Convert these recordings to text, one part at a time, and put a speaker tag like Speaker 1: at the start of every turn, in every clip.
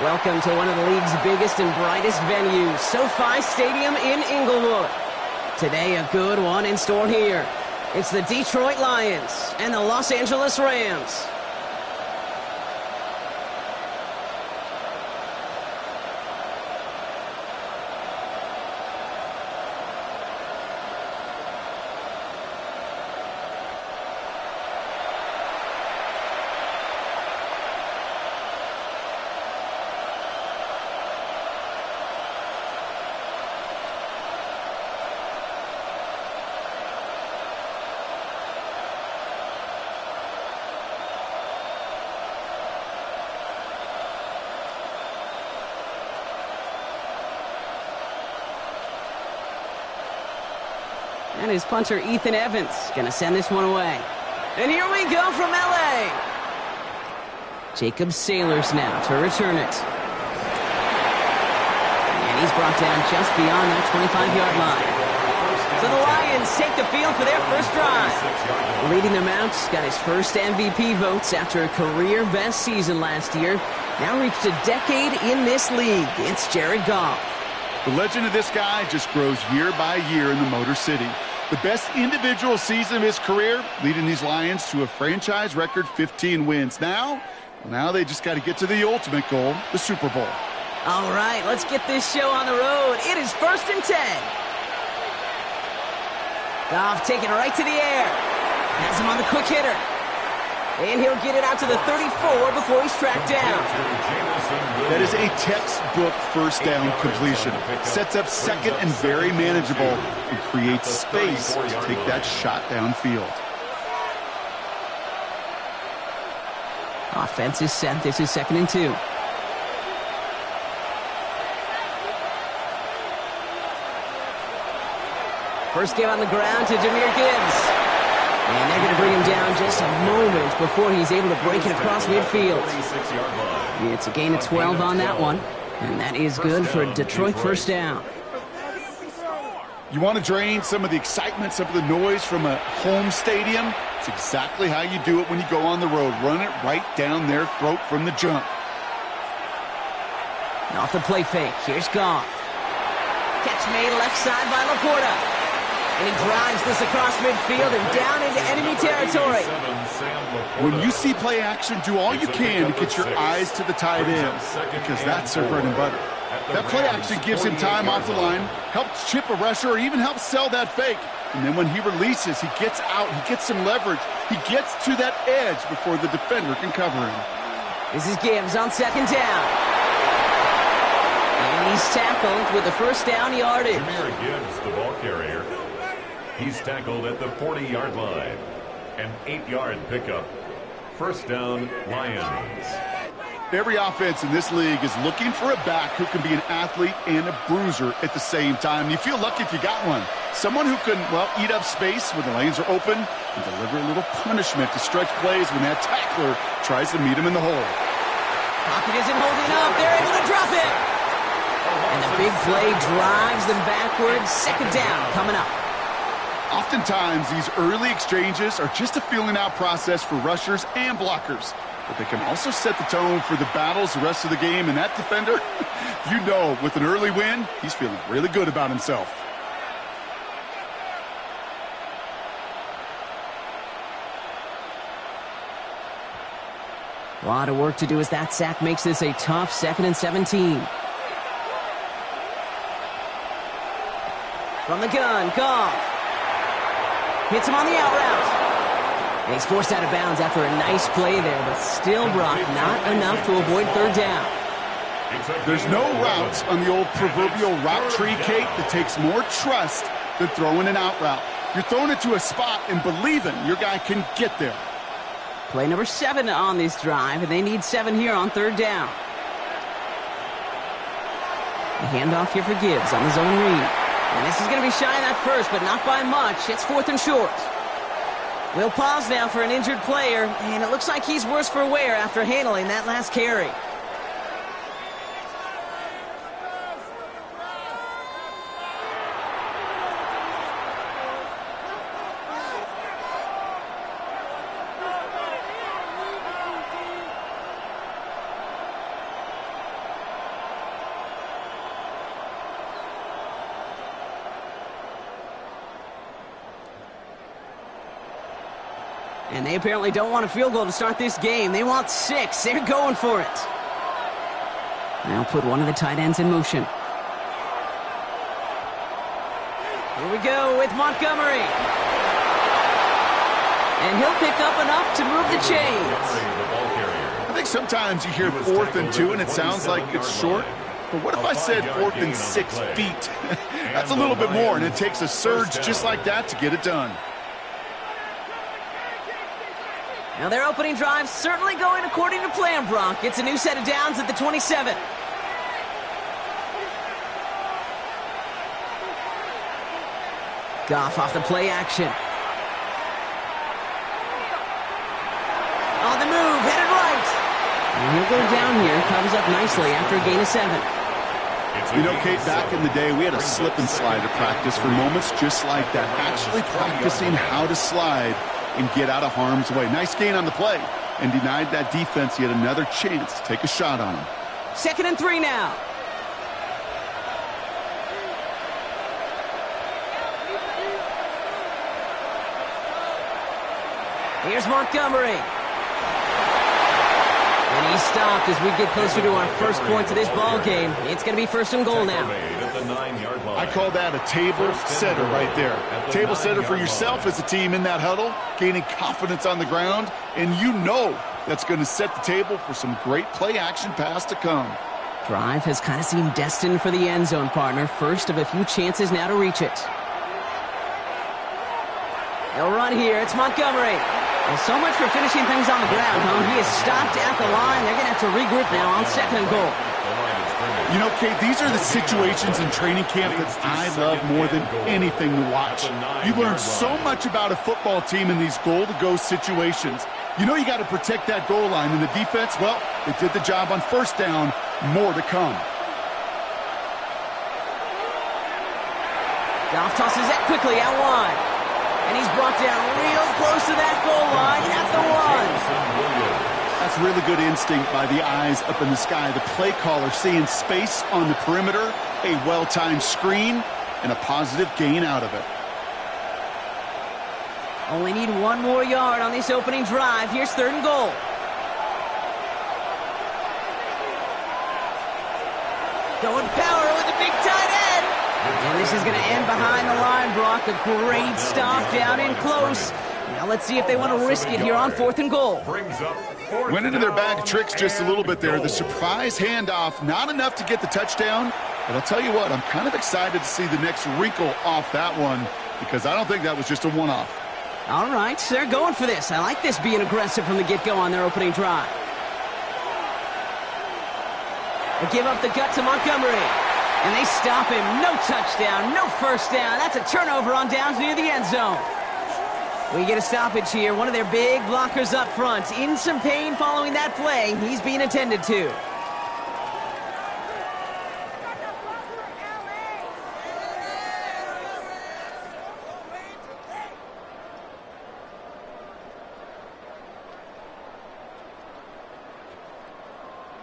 Speaker 1: Welcome to one of the league's biggest and brightest venues, SoFi Stadium in Inglewood. Today, a good one in store here. It's the Detroit Lions and the Los Angeles Rams. And his punter, Ethan Evans, going to send this one away. And here we go from L.A. Jacob Sailors now to return it. And he's brought down just beyond that 25-yard line. So the Lions take the field for their first drive. Leading them out, got his first MVP votes after a career-best season last year. Now reached a decade in this league. It's Jared Goff.
Speaker 2: The legend of this guy just grows year by year in the Motor City. The best individual season of his career, leading these Lions to a franchise record 15 wins. Now they just got to get to the ultimate goal, the Super Bowl.
Speaker 1: All right, let's get this show on the road. It is 1st and 10. Goff taking it right to the air. Has him on the quick hitter. And he'll get it out to the 34 before he's tracked down.
Speaker 2: That is a textbook first down completion. Sets up second and very manageable and creates space to take that shot downfield.
Speaker 1: Offense is set. This is 2nd and 2. First game on the ground to Jahmyr Gibbs. And they're going to bring him down just a moment before he's able to break it across midfield. It's a gain of 12 on that one. And that is good for a Detroit first down.
Speaker 2: You want to drain some of the excitement, some of the noise from a home stadium? It's exactly how you do it when you go on the road. Run it right down their throat from the jump.
Speaker 1: And off the play fake, here's Goff. Catch made left side by Laporta. And he drives this across midfield and down into enemy territory.
Speaker 2: When you see play action, do all you can to get your eyes to the tight end, because that's their bread and butter. That play action gives him time off the line, helps chip a rusher, or even helps sell that fake. And then when he releases, he gets out, he gets some leverage. He gets to that edge before the defender can cover him.
Speaker 1: This is Gibbs on 2nd down. And he's tackled with the first down yardage.
Speaker 3: Jahmyr Gibbs, the ball carrier. He's tackled at the 40-yard line. An 8-yard pickup. First down, Lions.
Speaker 2: Every offense in this league is looking for a back who can be an athlete and a bruiser at the same time. You feel lucky if you got one. Someone who can, well, eat up space when the lanes are open and deliver a little punishment to stretch plays when that tackler tries to meet him in the hole.
Speaker 1: Pocket isn't holding up. They're able to drop it. And the big play drives them backwards. 2nd down coming up.
Speaker 2: Oftentimes, these early exchanges are just a feeling out process for rushers and blockers. But they can also set the tone for the battles the rest of the game. And that defender, you know, with an early win, he's feeling really good about himself.
Speaker 1: A lot of work to do as that sack makes this a tough 2nd and 17. From the gun, Goff. Hits him on the out route. And he's forced out of bounds after a nice play there, but still, Brock, not enough to avoid 3rd down.
Speaker 2: There's no routes on the old proverbial route tree, Kate, that takes more trust than throwing an out route. You're throwing it to a spot and believing your guy can get there.
Speaker 1: Play number 7 on this drive, and they need 7 here on 3rd down. The handoff here for Gibbs on the zone read. And this is going to be shy of that first, but not by much. It's 4th and short. We'll pause now for an injured player, and it looks like he's worse for wear after handling that last carry. And they apparently don't want a field goal to start this game. They want 6. They're going for it. Now put one of the tight ends in motion. Here we go with Montgomery. And he'll pick up enough to move the chains.
Speaker 2: I think sometimes you hear 4th and 2 and it sounds like it's short. But what if I said 4th and 6 feet? That's a little bit more, and it takes a surge just like that to get it done.
Speaker 1: Now their opening drive certainly going according to plan, Brock. It's a new set of downs at the 27. Goff off the play action. On the move, headed right. And he'll go down here, covers up nicely after a gain of 7.
Speaker 2: You know, Kate, back in the day, we had a slip and slide at practice for moments just like that. Actually practicing how to slide and get out of harm's way. Nice gain on the play, and denied that defense yet another chance to take a shot on him.
Speaker 1: 2nd and 3 now. Here's Montgomery. And he's stopped as we get closer to our first points of this ball game. It's going to be 1st and goal now.
Speaker 2: I call that a table setter right there. Table setter for yourself as a team in that huddle, gaining confidence on the ground, and you know that's going to set the table for some great play action pass to come.
Speaker 1: Drive has kind of seemed destined for the end zone, partner. First of a few chances now to reach it. They'll run here. It's Montgomery. Well, so much for finishing things on the ground, huh? He is stopped at the line. They're going to have to regroup now on 2nd and goal.
Speaker 2: You know, Kate, these are the situations in training camp that I love more than anything to watch. You learn so much about a football team in these goal-to-go situations. You know you got to protect that goal line, and the defense, well, they did the job on 1st down. More to come.
Speaker 1: Goff tosses that quickly out wide. And he's brought down real close to that goal line at the 1.
Speaker 2: That's really good instinct by the eyes up in the sky. The play caller seeing space on the perimeter, a well-timed screen, and a positive gain out of it.
Speaker 1: Only need 1 more yard on this opening drive. Here's 3rd and goal. Going power with the big tight end. And this is going to end behind the line, Brock. A great stop down in close. Now let's see if they want to risk it here on 4th and goal.
Speaker 2: Went into their bag of tricks just a little bit there. The surprise handoff, not enough to get the touchdown. But I'll tell you what, I'm kind of excited to see the next wrinkle off that one because I don't think that was just a one-off.
Speaker 1: All right, they're going for this. I like this being aggressive from the get-go on their opening drive. They give up the gut to Montgomery. And they stop him. No touchdown, no 1st down. That's a turnover on downs near the end zone. We get a stoppage here. One of their big blockers up front. In some pain following that play. He's being attended to.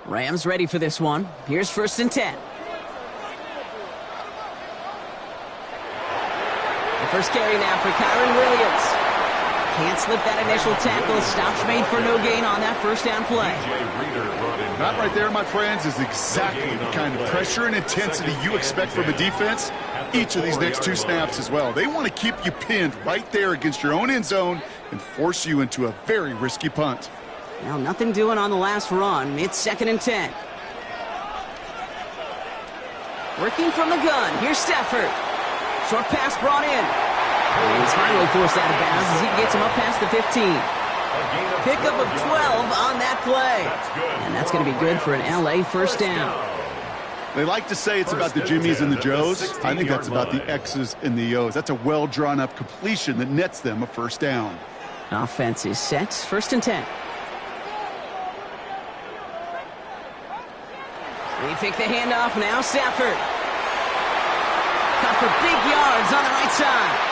Speaker 1: Rams ready for this one. Here's 1st and 10. First carry now for Kyren Williams. Can't slip that initial tackle. Stops made for no gain on that 1st down play.
Speaker 2: That right there, my friends, is exactly the kind of pressure and intensity you expect from a defense. Each of these next 2 snaps as well. They want to keep you pinned right there against your own end zone and force you into a very risky punt.
Speaker 1: Well, nothing doing on the last run. It's 2nd and 10. Working from the gun. Here's Stafford. Short pass brought in. And he's finally forced out of bounds as he gets him up past the 15. Pickup of 12 on that play. And that's going to be good for an LA 1st down.
Speaker 2: They like to say it's about the Jimmies and the Joes. I think that's about the X's and the O's. That's a well-drawn-up completion that nets them a 1st down.
Speaker 1: Offense is set. 1st and 10. They pick the handoff now. Stafford. Cut for big yards on the right side.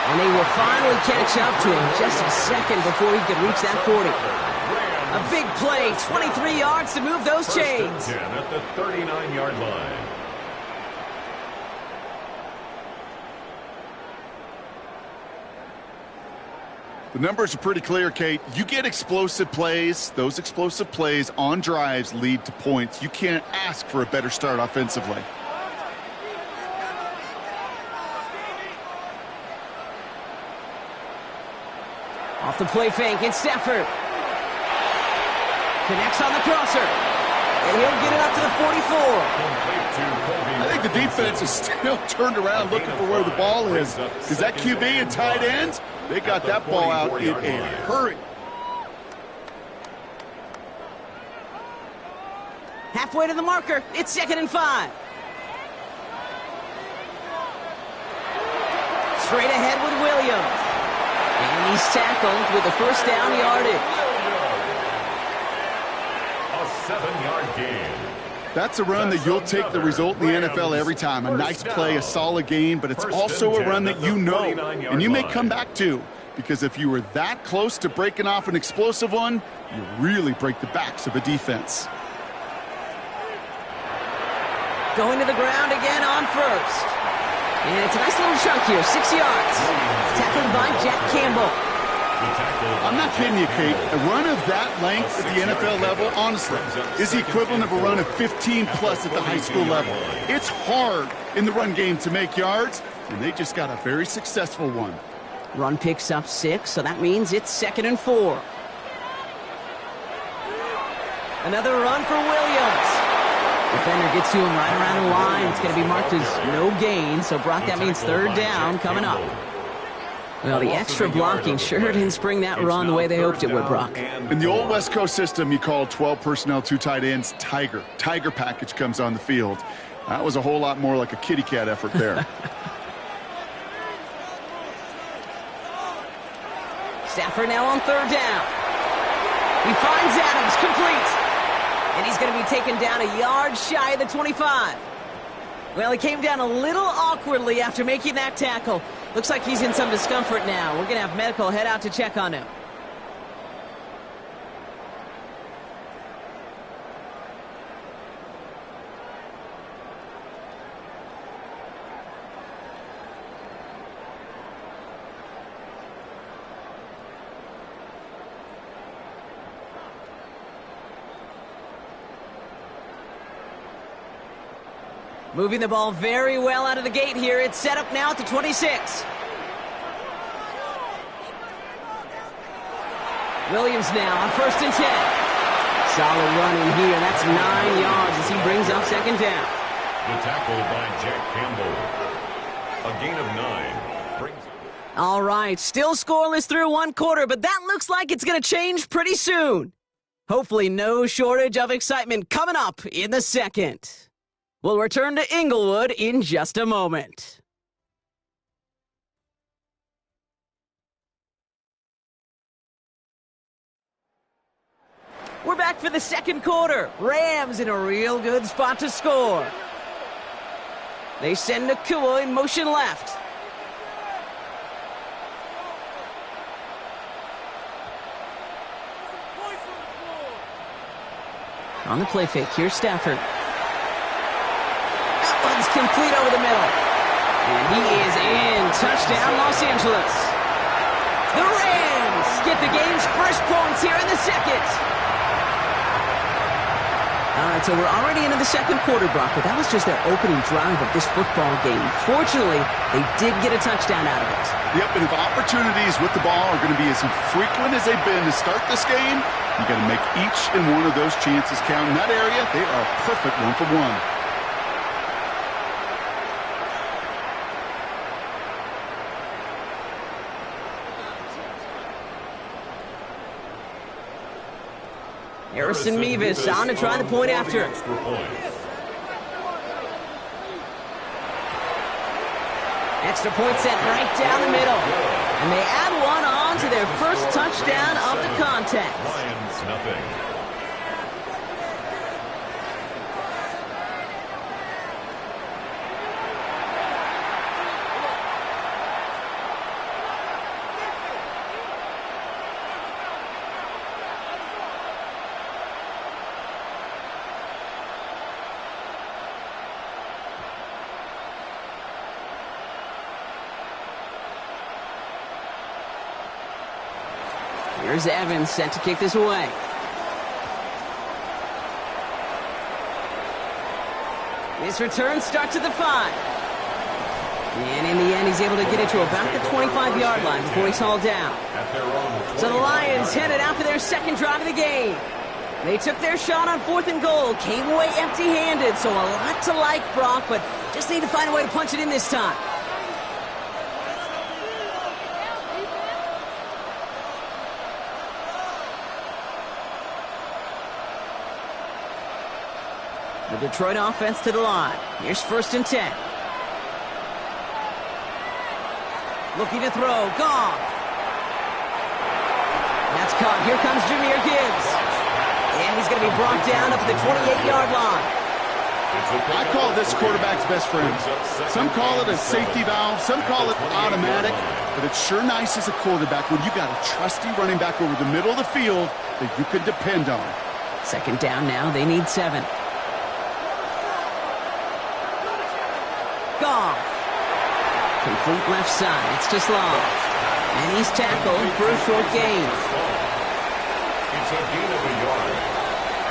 Speaker 1: And they will finally catch up to him just a second before he could reach that 40. A big play, 23 yards to move those chains.
Speaker 3: 10 at the 39-yard line.
Speaker 2: The numbers are pretty clear, Kate. You get explosive plays. Those explosive plays on drives lead to points. You can't ask for a better start offensively.
Speaker 1: Off the play fake, it's Stafford. Connects on the crosser. And he'll get it up to the 44.
Speaker 2: I think the defense is still turned around looking for where the ball is. Because that QB and tight ends, they got that ball out in a hurry.
Speaker 1: Halfway to the marker, it's 2nd and 5. Straight ahead with Williams. And he's tackled with the first down yardage.
Speaker 3: A 7-yard gain.
Speaker 2: That's a run that you'll take the result in the NFL every time. A nice play, a solid gain, but it's also a run that you know and you may come back to. Because if you were that close to breaking off an explosive one, you really break the backs of a defense.
Speaker 1: Going to the ground again on first. And it's a nice little chunk here, 6 yards. Tackled by Jack Campbell.
Speaker 2: I'm not kidding you, Kate. A run of that length at the NFL level, honestly, is the equivalent of a run of 15-plus at the high school level. It's hard in the run game to make yards, and they just got a very successful one.
Speaker 1: Run picks up 6, so that means it's 2nd and 4. Another run for Williams. Defender gets to him right around the line. It's going to be marked as no gain, so Brock, that means 3rd down coming up. Well, the extra blocking sure didn't spring that run the way they hoped it would, Brock.
Speaker 2: In the old West Coast system, you call 12 personnel, 2 tight ends, Tiger. Tiger package comes on the field. That was a whole lot more like a kitty cat effort there.
Speaker 1: Stafford now on 3rd down. He finds Adams, complete. And he's going to be taken down a yard shy of the 25. Well, he came down a little awkwardly after making that tackle. Looks like he's in some discomfort now. We're going to have medical head out to check on him. Moving the ball very well out of the gate here. It's set up now at the 26. Williams now on 1st and 10. Solid running here. That's 9 yards as he brings up 2nd down.
Speaker 3: The tackle by Jack Campbell. A gain of 9.
Speaker 1: All right, still scoreless through 1 quarter, but that looks like it's going to change pretty soon. Hopefully no shortage of excitement coming up in the 2nd. We'll return to Inglewood in just a moment. We're back for the 2nd quarter. Rams in a real good spot to score. They send Nakua in motion left. On the play fake, here's Stafford. One's complete over the middle. And he is in. Touchdown, Los Angeles. The Rams get the game's first points here in the 2nd. All right, so we're already into the 2nd quarter, Brock, but that was just their opening drive of this football game. Fortunately, they did get a touchdown out of it.
Speaker 2: Yep, and if opportunities with the ball are going to be as frequent as they've been to start this game, you got to make each and one of those chances count. In that area, they are perfect 1-for-1.
Speaker 1: Harrison Mevis on to try the point after. Extra point set right down the middle. And they add one on to their first touchdown of the contest.
Speaker 3: Lions, nothing.
Speaker 1: Here's Evans set to kick this away. This return starts at the 5. And in the end, he's able to get it to about the 25-yard line before he's hauled down. So the Lions headed out for their second drive of the game. They took their shot on 4th and goal, came away empty-handed, so a lot to like, Brock, but just need to find a way to punch it in this time. The Detroit offense to the line. Here's 1st and 10. Looking to throw. Goff. That's caught. Here comes Jahmyr Gibbs. And he's going to be brought down up at the 28-yard line.
Speaker 2: I call this quarterback's best friend. Some call it a safety valve. Some call it automatic. But it's sure nice as a quarterback when you got a trusty running back over the middle of the field that you can depend on.
Speaker 1: 2nd down now. They need 7. Goff. Complete left side. It's just long. And he's tackled for a short gain.
Speaker 3: It's a gain of a yard.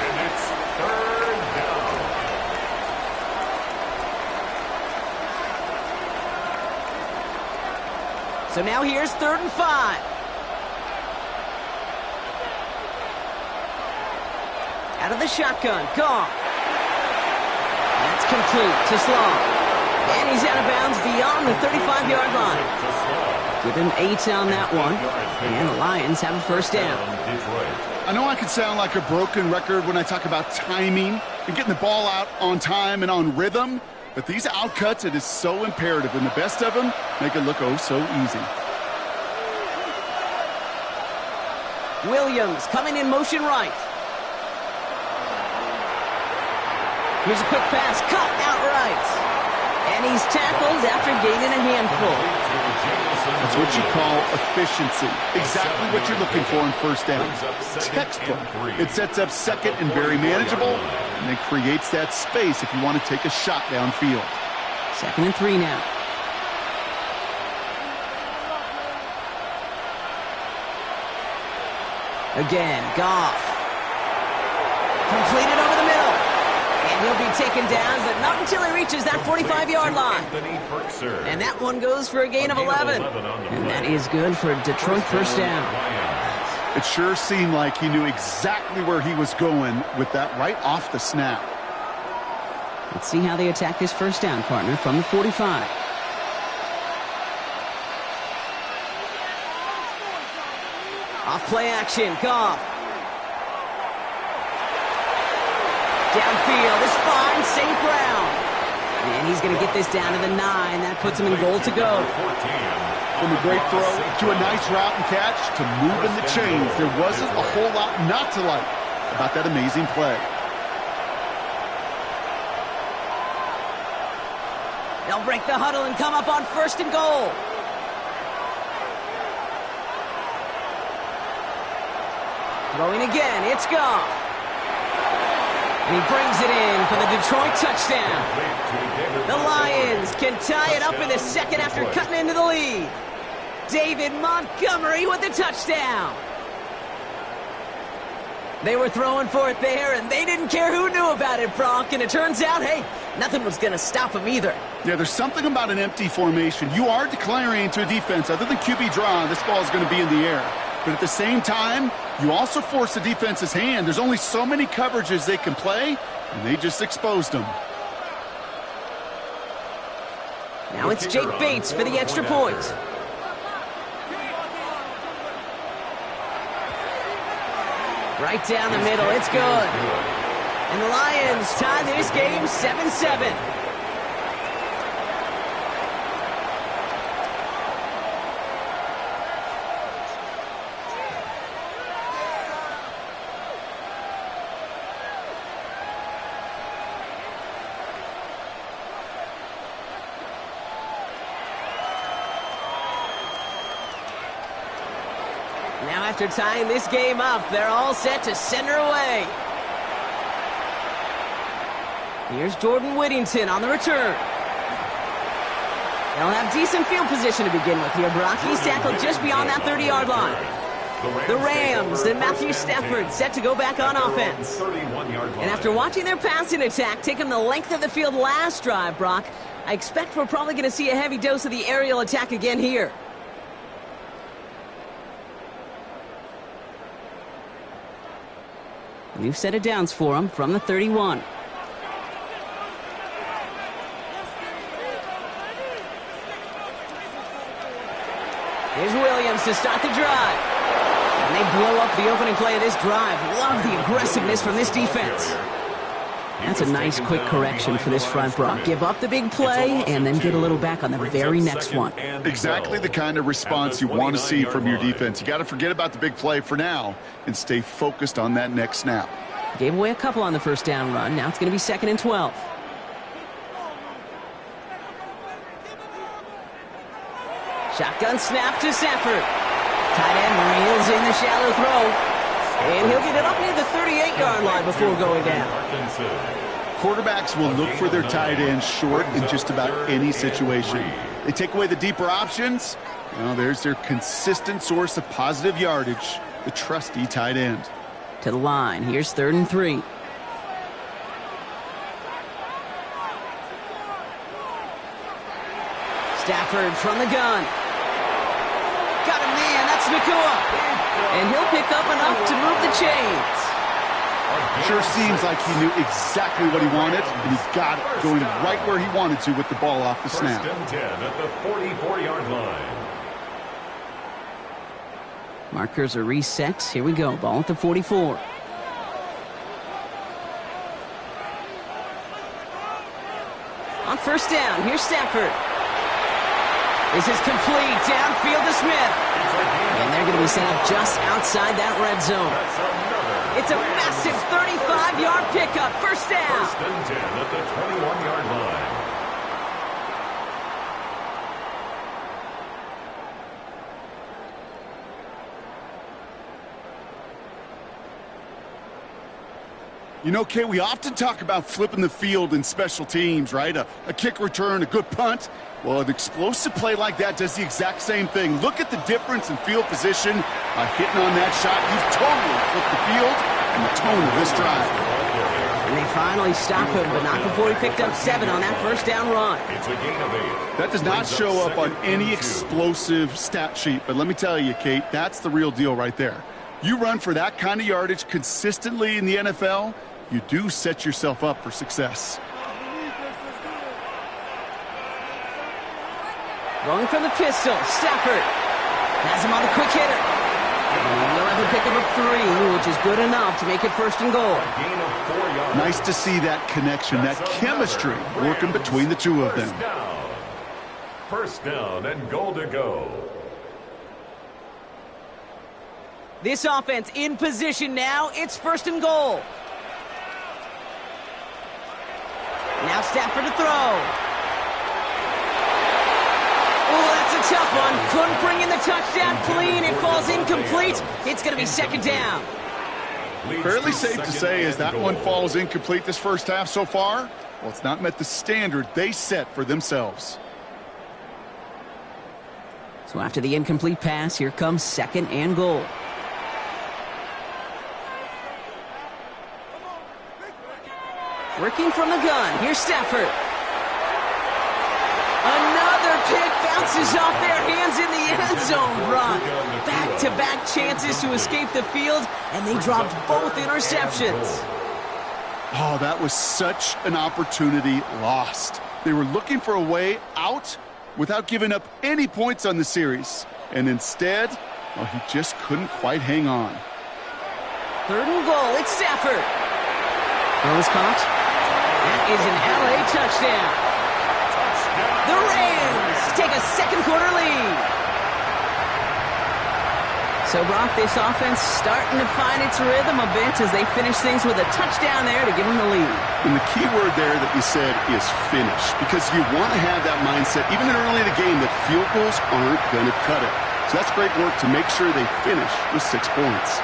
Speaker 3: And it's 3rd down.
Speaker 1: So now here's 3rd and 5. Out of the shotgun. Goff. That's complete to Sloan. And he's out of bounds beyond the 35-yard line. Give him 8 on that one. And the Lions have a 1st down.
Speaker 2: I know I can sound like a broken record when I talk about timing and getting the ball out on time and on rhythm, but these outcuts, it is so imperative, and the best of them make it look oh so easy.
Speaker 1: Williams coming in motion right. Here's a quick pass, cut outright. And he's tackled after gaining a handful.
Speaker 2: That's what you call efficiency. Exactly what you're looking for in 1st down. Textbook. It sets up 2nd and very manageable, and it creates that space if you want to take a shot downfield.
Speaker 1: 2nd and 3 now. Again, Goff. Completed over the middle. And he'll be taken down, but not until he reaches that 45-yard line. And that one goes for a gain of 11. And that is good for a Detroit 1st down.
Speaker 2: It sure seemed like he knew exactly where he was going with that right off the snap.
Speaker 1: Let's see how they attack this 1st down, partner, from the 45. Off play action, Goff. Downfield is fine, St. Brown. And he's going to get this down to the 9. That puts him in goal to go.
Speaker 2: From a great throw to a nice route and catch to moving the chains, there wasn't a whole lot not to like about that amazing play.
Speaker 1: They'll break the huddle and come up on 1st and goal. Throwing again, it's Goff. And he brings it in for the Detroit touchdown. The Lions can tie it up in the 2nd after cutting into the lead. David Montgomery with the touchdown. They were throwing for it there, and they didn't care who knew about it, Brock. And it turns out, hey, nothing was going to stop him either.
Speaker 2: Yeah, there's something about an empty formation. You are declaring to a defense, other than QB draw, this ball is going to be in the air. But at the same time, you also force the defense's hand. There's only so many coverages they can play, and they just exposed them.
Speaker 1: Now it's Jake Bates for the extra point. Right down the middle, it's good. And the Lions tie this game 7-7. Now after tying this game up, they're all set to send her away. Here's Jordan Whittington on the return. They'll have decent field position to begin with here, Brock. He's tackled just beyond that 30-yard line. The Rams and Matthew Stafford set to go back on offense. And after watching their passing attack take them the length of the field last drive, Brock, I expect we're probably going to see a heavy dose of the aerial attack again here. New set of downs for him from the 31. Here's Williams to start the drive. And they blow up the opening play of this drive. Love the aggressiveness from this defense. That's a nice quick correction for this front, Brock. Give up the big play and then get a little back on the very next one.
Speaker 2: Exactly the kind of response you want to see from your defense. You got to forget about the big play for now and stay focused on that next snap.
Speaker 1: Gave away a couple on the first down run. Now it's going to be 2nd and 12. Shotgun snap to Stafford. Tight end reels in the shallow throw. And he'll get it up near the 38-yard line before going down.
Speaker 2: Quarterbacks will look for their tight end short in just about any situation. They take away the deeper options. Well, there's their consistent source of positive yardage, the trusty tight end.
Speaker 1: To the line. Here's 3rd and 3. Stafford from the gun. Got him, man. That's Nacua. And he'll pick up enough to move the chains.
Speaker 2: Sure seems like he knew exactly what he wanted, and he got it going right where he wanted to with the ball off the snap.
Speaker 3: 1st and 10 at the 44-yard line.
Speaker 1: Markers are reset. Here we go. Ball at the 44. On 1st down, here's Stafford. This is complete. Downfield to Smith. And they're going to be set up just outside that red zone. It's a massive 35-yard pickup. 1st down.
Speaker 3: 1st and 10 at the 21-yard line.
Speaker 2: You know, Kay, we often talk about flipping the field in special teams, right? A kick return, a good punt. Well, an explosive play like that does the exact same thing. Look at the difference in field position. Hitting on that shot, you've totally flipped the field and the tone of this drive.
Speaker 1: And they finally stop him, but not before he picked up 7 on that 1st down run.
Speaker 3: It's a gain of 8.
Speaker 2: That does not show up on any explosive stat sheet, but let me tell you, Kate, that's the real deal right there. You run for that kind of yardage consistently in the NFL, you do set yourself up for success.
Speaker 1: Rolling from the pistol, Stafford has him on the quick hitter. And he'll have a pickup of 3, which is good enough to make it 1st and goal.
Speaker 2: Nice to see that connection, that chemistry working between the two of them.
Speaker 3: 1st down and goal to go.
Speaker 1: This offense in position now. It's 1st and goal. Now Stafford to throw. Oh, that's a tough one. Couldn't bring in the touchdown clean. It falls incomplete. It's going to be 2nd down.
Speaker 2: Fairly safe to say as that one falls incomplete this first half so far. Well, it's not met the standard they set for themselves.
Speaker 1: So after the incomplete pass, here comes 2nd and goal. Working from the gun. Here's Stafford. Another pick bounces off their hands in the end zone run. Back-to-back chances to escape the field, and they dropped both interceptions.
Speaker 2: Oh, that was such an opportunity lost. They were looking for a way out without giving up any points on the series. And instead, well, he just couldn't quite hang on.
Speaker 1: 3rd and goal. It's Stafford. Ball is caught. That is an LA touchdown. The Rams take a 2nd quarter lead. So, Brock, this offense starting to find its rhythm a bit as they finish things with a touchdown there to give them the lead.
Speaker 2: And the key word there that you said is finish, because you want to have that mindset, even early in the game, that field goals aren't going to cut it. So that's great work to make sure they finish with 6 points.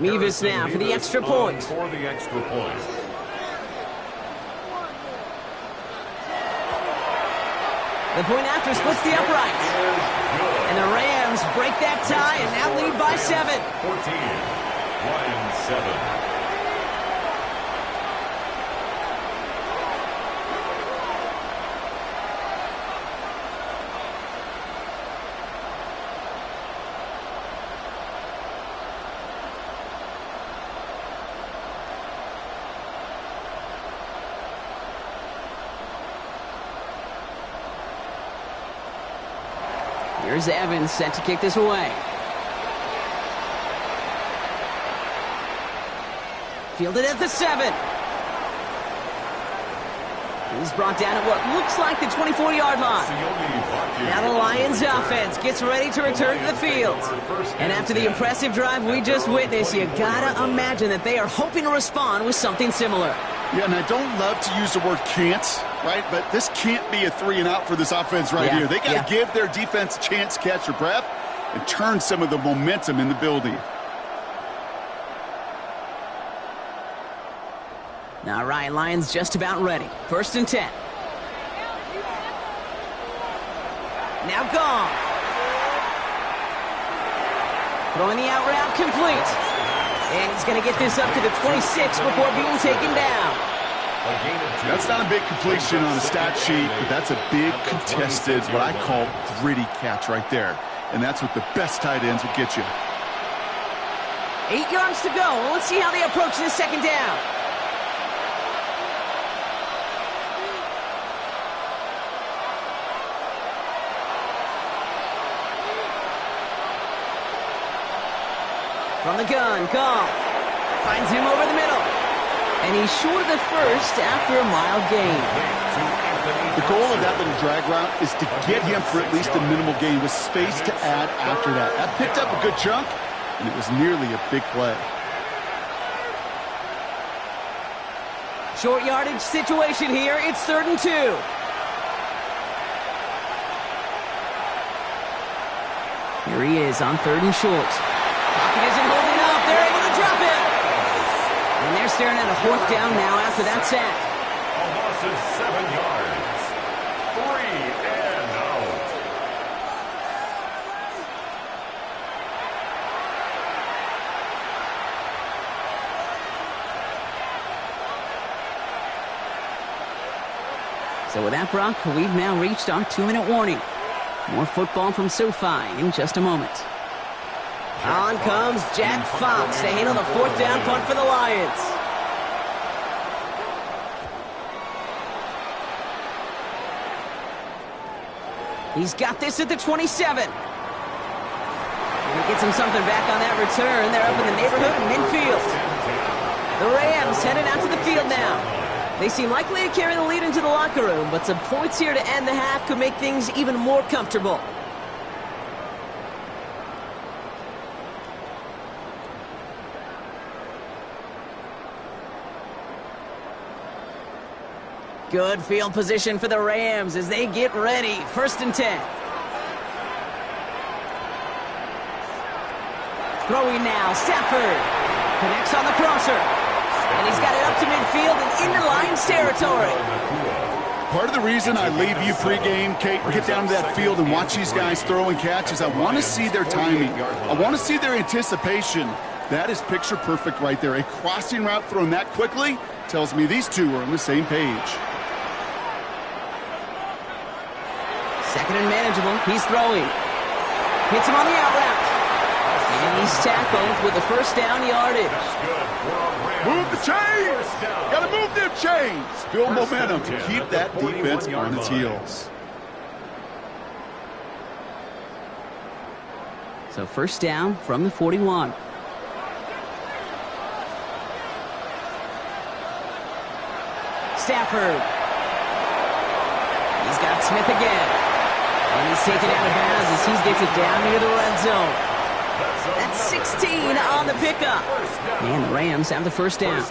Speaker 1: Mevis now for the extra point.
Speaker 3: For the extra point.
Speaker 1: The point after splits the uprights. And the Rams break that tie and now lead by 7.
Speaker 3: 14, Lions 7.
Speaker 1: Here's Evans set to kick this away. Fielded at the 7. He's brought down at what looks like the 24-yard line. Now the Lions offense gets ready to return to the field. And after the impressive drive we just witnessed, you gotta imagine that they are hoping to respond with something similar.
Speaker 2: Yeah, and I don't love to use the word can't, right? But this can't be a 3-and-out for this offense here. They got to give their defense a chance to catch their breath and turn some of the momentum in the building.
Speaker 1: All right, Lions just about ready. 1st and 10. Now gone. Throwing the out route complete. And he's going to get this up to the 26 before being taken down.
Speaker 2: That's not a big completion on the stat sheet, but that's a big contested, what I call gritty catch right there. And that's what the best tight ends will get you.
Speaker 1: 8 yards to go. Let's see how they approach this 2nd down. From the gun, Goff finds him over the middle. And he's short of the first after a mild gain.
Speaker 2: The goal of that little drag route is to get him for at least a minimal gain with space to add after that. That picked up a good chunk, and it was nearly a big play.
Speaker 1: Short yardage situation here. It's 3rd and 2. Here he is on 3rd and short. Pocket isn't holding up. They're able to drop it. And they're staring at a 4th down now after that sack.
Speaker 3: A loss of 7 yards. 3 and out.
Speaker 1: So with that, Brock, we've now reached our 2-minute warning. More football from SoFi in just a moment. On comes Jack Fox to handle the 4th down punt for the Lions. He's got this at the 27. And he gets him something back on that return. They're up in the neighborhood of midfield. The Rams headed out to the field now. They seem likely to carry the lead into the locker room, but some points here to end the half could make things even more comfortable. Good field position for the Rams as they get ready. 1st and 10. Throwing now, Stafford connects on the crosser. And he's got it up to midfield and into Lions territory.
Speaker 2: Part of the reason I leave you pregame, Kate, get down to that field and watch these guys throw and catch is I want to see their timing. I want to see their anticipation. That is picture perfect right there. A crossing route thrown that quickly tells me these two are on the same page.
Speaker 1: 2nd and manageable. He's throwing. Hits him on the out route. And he's tackled with the 1st down yardage.
Speaker 2: Move the chains! Got to move them chains! Build momentum to keep that defense on its heels.
Speaker 1: So 1st down from the 41. Stafford. He's got Smith again. And he's taken out of bounds as he gets it down near the red zone. That's 16 on the pickup. And the Rams have the 1st down.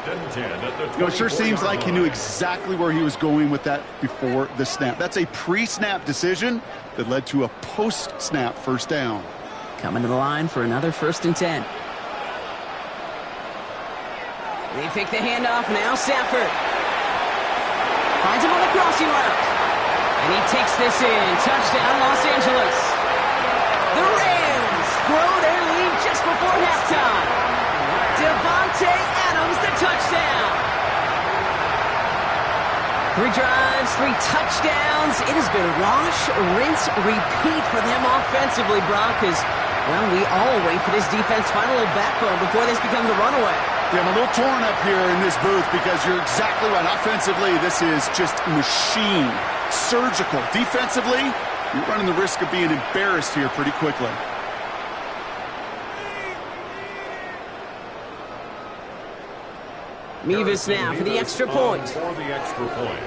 Speaker 2: You know, it sure seems like he knew exactly where he was going with that before the snap. That's a pre-snap decision that led to a post-snap 1st down.
Speaker 1: Coming to the line for another 1st and 10. They fake the handoff. Now Stafford finds him on the crossing route. And he takes this in. Touchdown, Los Angeles. The Rams grow their lead just before halftime. Devontae Adams, the touchdown. 3 drives, 3 touchdowns. It has been wash, rinse, repeat for them offensively, Brock, because, well, we all wait for this defense to find a little backbone before this becomes a runaway.
Speaker 2: Yeah, I'm a little torn up here in this booth because you're exactly right. Offensively, this is just machine. Surgical. Defensively, you're running the risk of being embarrassed here pretty quickly.
Speaker 1: Mevis now for the extra point.
Speaker 3: For the extra point.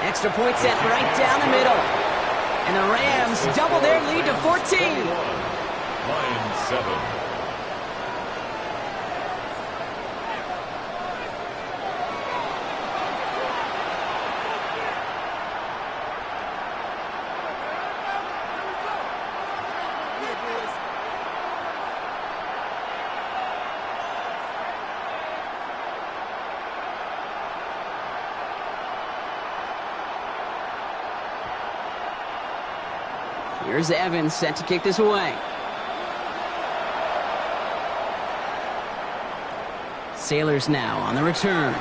Speaker 1: Extra point set right down the middle. And the Rams double their lead to 14.
Speaker 3: Line 7.
Speaker 1: Here's Evans set to kick this away. Sailors now on the return.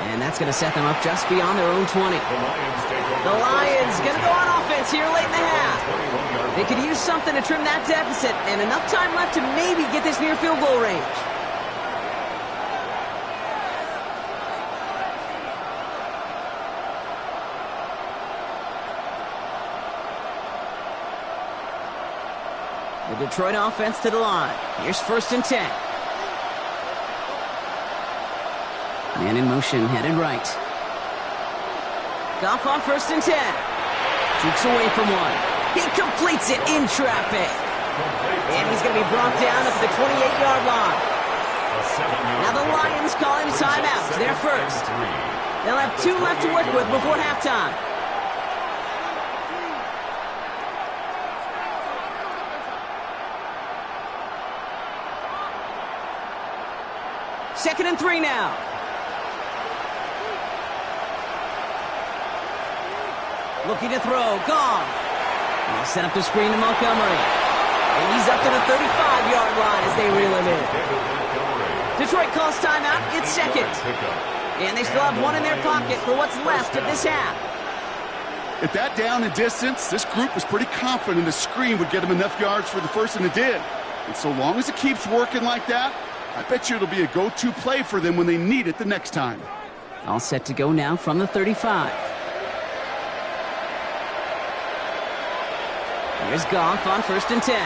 Speaker 1: And that's going to set them up just beyond their own 20. The Lions going to go on offense here late in the half. They could use something to trim that deficit, and enough time left to maybe get this near field goal range. The Detroit offense to the line. Here's 1st and 10. Man in motion, headed right. Goff on 1st and 10. Jukes away from one. He completes it in traffic. And he's going to be brought down at the 28-yard line. Now the Lions calling timeout. They're first. They'll have 2 left to work with before halftime. Second and 3 now. Looking to throw. Goff. He'll set up the screen to Montgomery. And he's up to the 35-yard line as they reel him in. Detroit calls timeout. It's second. And they still have 1 in their pocket for what's left of this half.
Speaker 2: At that down and distance, this group was pretty confident the screen would get them enough yards for the first, and it did. And so long as it keeps working like that, I bet you it'll be a go-to play for them when they need it the next time.
Speaker 1: All set to go now from the 35. Here's Goff on 1st and 10.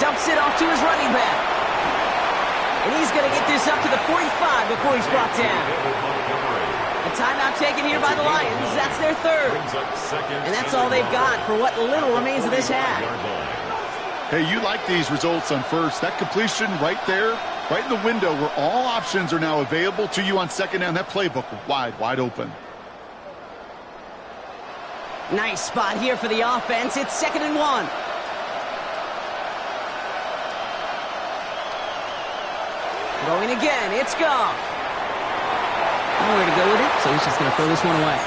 Speaker 1: Dumps it off to his running back. And he's going to get this up to the 45 before he's brought down. A timeout taken here by the Lions. That's their 3rd. And that's all they've got for what little remains of this half.
Speaker 2: Hey, you like these results on 1st. That completion right there, right in the window where all options are now available to you on 2nd down. That playbook wide open.
Speaker 1: Nice spot here for the offense. It's 2nd and 1. Throwing again. It's Goff. Nowhere to go with it, so he's just going to throw this one away.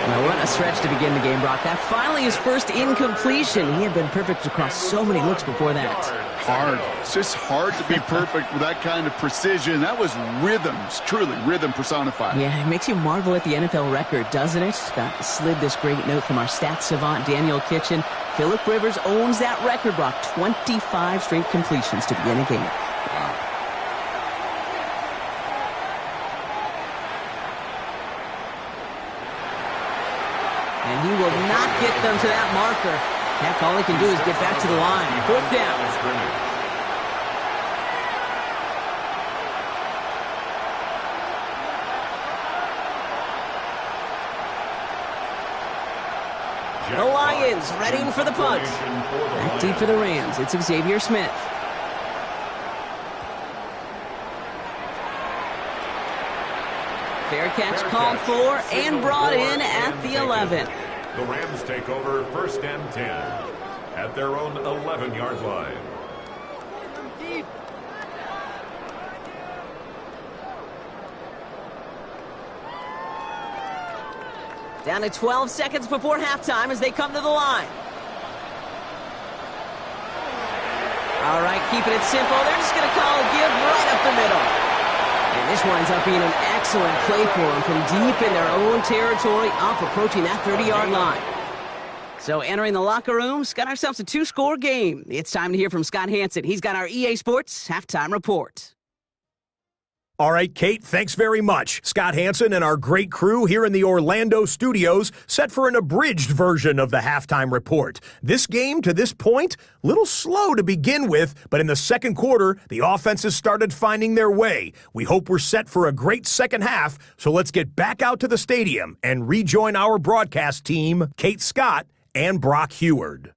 Speaker 1: Now, what a stretch to begin the game, Brock. That finally his first incompletion. He had been perfect across so many looks before that.
Speaker 2: Hard. It's just hard to be perfect with that kind of precision. That was rhythm. It's truly rhythm personified.
Speaker 1: Yeah, it makes you marvel at the NFL record, doesn't it? Got slid this great note from our stats savant, Daniel Kitchen. Phillip Rivers owns that record, Brock. 25 straight completions to begin a game.
Speaker 2: Wow.
Speaker 1: And he will not get them to that marker. Heck, all he can do is get back to the line. 4th down. The Lions readying for the punt. Back deep for the Rams. It's Xavier Smith. Fair catch called for and brought in at the 11.
Speaker 3: The Rams take over 1st and 10. at their own 11-yard line.
Speaker 1: Down to 12 seconds before halftime as they come to the line. All right, keeping it simple. They're just going to call a give right up the middle. And this winds up being an excellent play for them from deep in their own territory, up approaching that 30-yard line. So entering the locker rooms, got ourselves a 2-score game. It's time to hear from Scott Hanson. He's got our EA Sports halftime report.
Speaker 4: All right, Kate, thanks very much. Scott Hanson and our great crew here in the Orlando studios set for an abridged version of the halftime report. This game, to this point, a little slow to begin with, but in the second quarter, the offenses started finding their way. We hope we're set for a great second half, so let's get back out to the stadium and rejoin our broadcast team, Kate Scott and Brock Heward.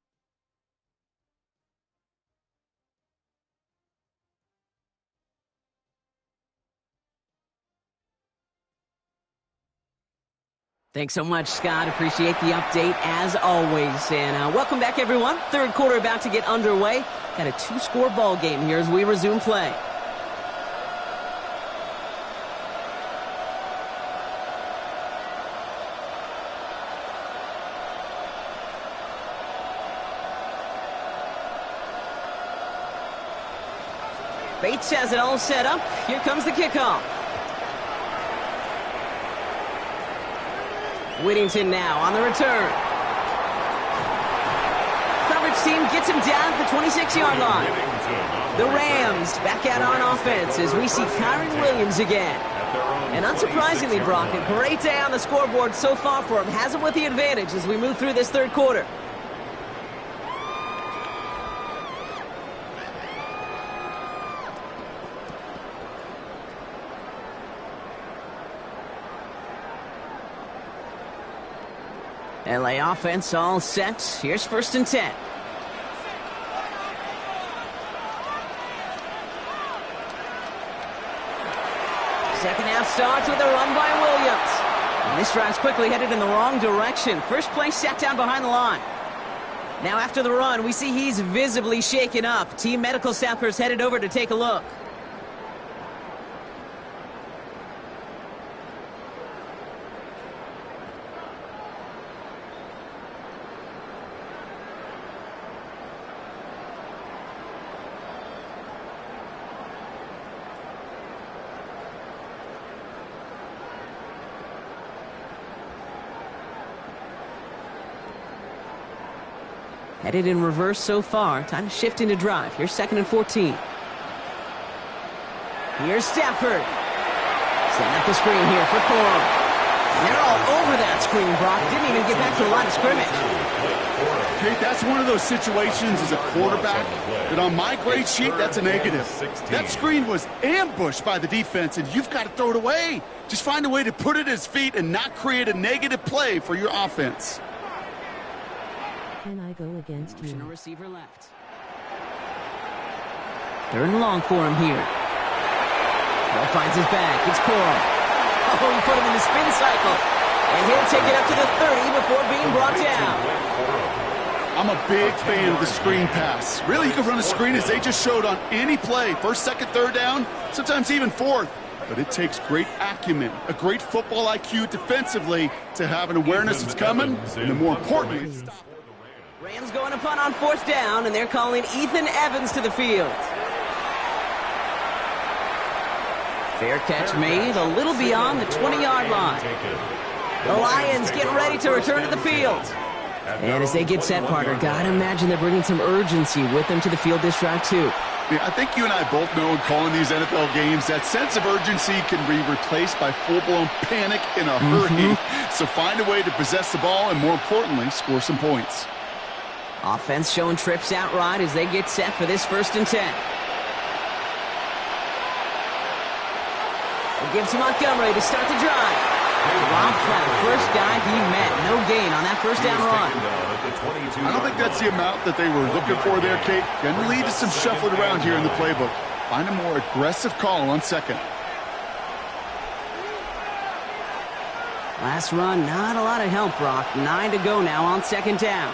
Speaker 1: Thanks so much, Scott. Appreciate the update, as always. And welcome back, everyone. Third quarter about to get underway. Got a 2-score ball game here as we resume play. Bates has it all set up. Here comes the kickoff. Whittington now on the return. Coverage team gets him down at the 26-yard line. The Rams back out on offense as we see Kyren Williams again. And unsurprisingly, Brock, a great day on the scoreboard so far for him. Has him with the advantage as we move through this third quarter. LA offense all set. Here's 1st and 10. Second half starts with a run by Williams. And this drive's quickly headed in the wrong direction. First play sat down behind the line. Now after the run, we see he's visibly shaken up. Team medical staffers headed over to take a look. Headed in reverse so far. Time to shift into drive. Here's 2nd and 14. Here's Stafford. Setting up the screen here for Corum. And they're all over that screen, Brock. Didn't even get back to the line of scrimmage.
Speaker 2: Okay, that's one of those situations as a quarterback that on my grade sheet, that's a negative. That screen was ambushed by the defense, and you've got to throw it away. Just find a way to put it at his feet and not create a negative play for your offense.
Speaker 5: Can I go against you?
Speaker 1: Motion receiver left. 3rd and long for him here. Ball finds his back. It's Corum. Oh, he put him in the spin cycle. And he'll take it up to the 30 before being brought down.
Speaker 2: I'm a big fan of the screen pass. Really, you can run a screen as they just showed on any play. 1st, 2nd, 3rd down, sometimes even 4th. But it takes great acumen, a great football IQ defensively to have an awareness that's coming, and more importantly,
Speaker 1: Rams going to punt on 4th down, and they're calling Ethan Evans to the field. Fair catch made a little beyond the 20-yard line. The Lions getting ready to return to the field. And as they get set, partner, gotta imagine they're bringing some urgency with them to the field this drive, too.
Speaker 2: Yeah, I think you and I both know in calling these NFL games that sense of urgency can be replaced by full-blown panic in a hurry. So find a way to possess the ball and, more importantly, score some points.
Speaker 1: Offense showing trips outright as they get set for this 1st and 10. It gives to Montgomery to start the drive. Dropped by the first guy he met. No gain on that 1st down run.
Speaker 2: I don't think that's the amount that they were looking for there, Kate. Going to lead to some shuffling around here in the playbook. Find a more aggressive call on 2nd.
Speaker 1: Last run, not a lot of help, Brock. 9 to go now on 2nd down.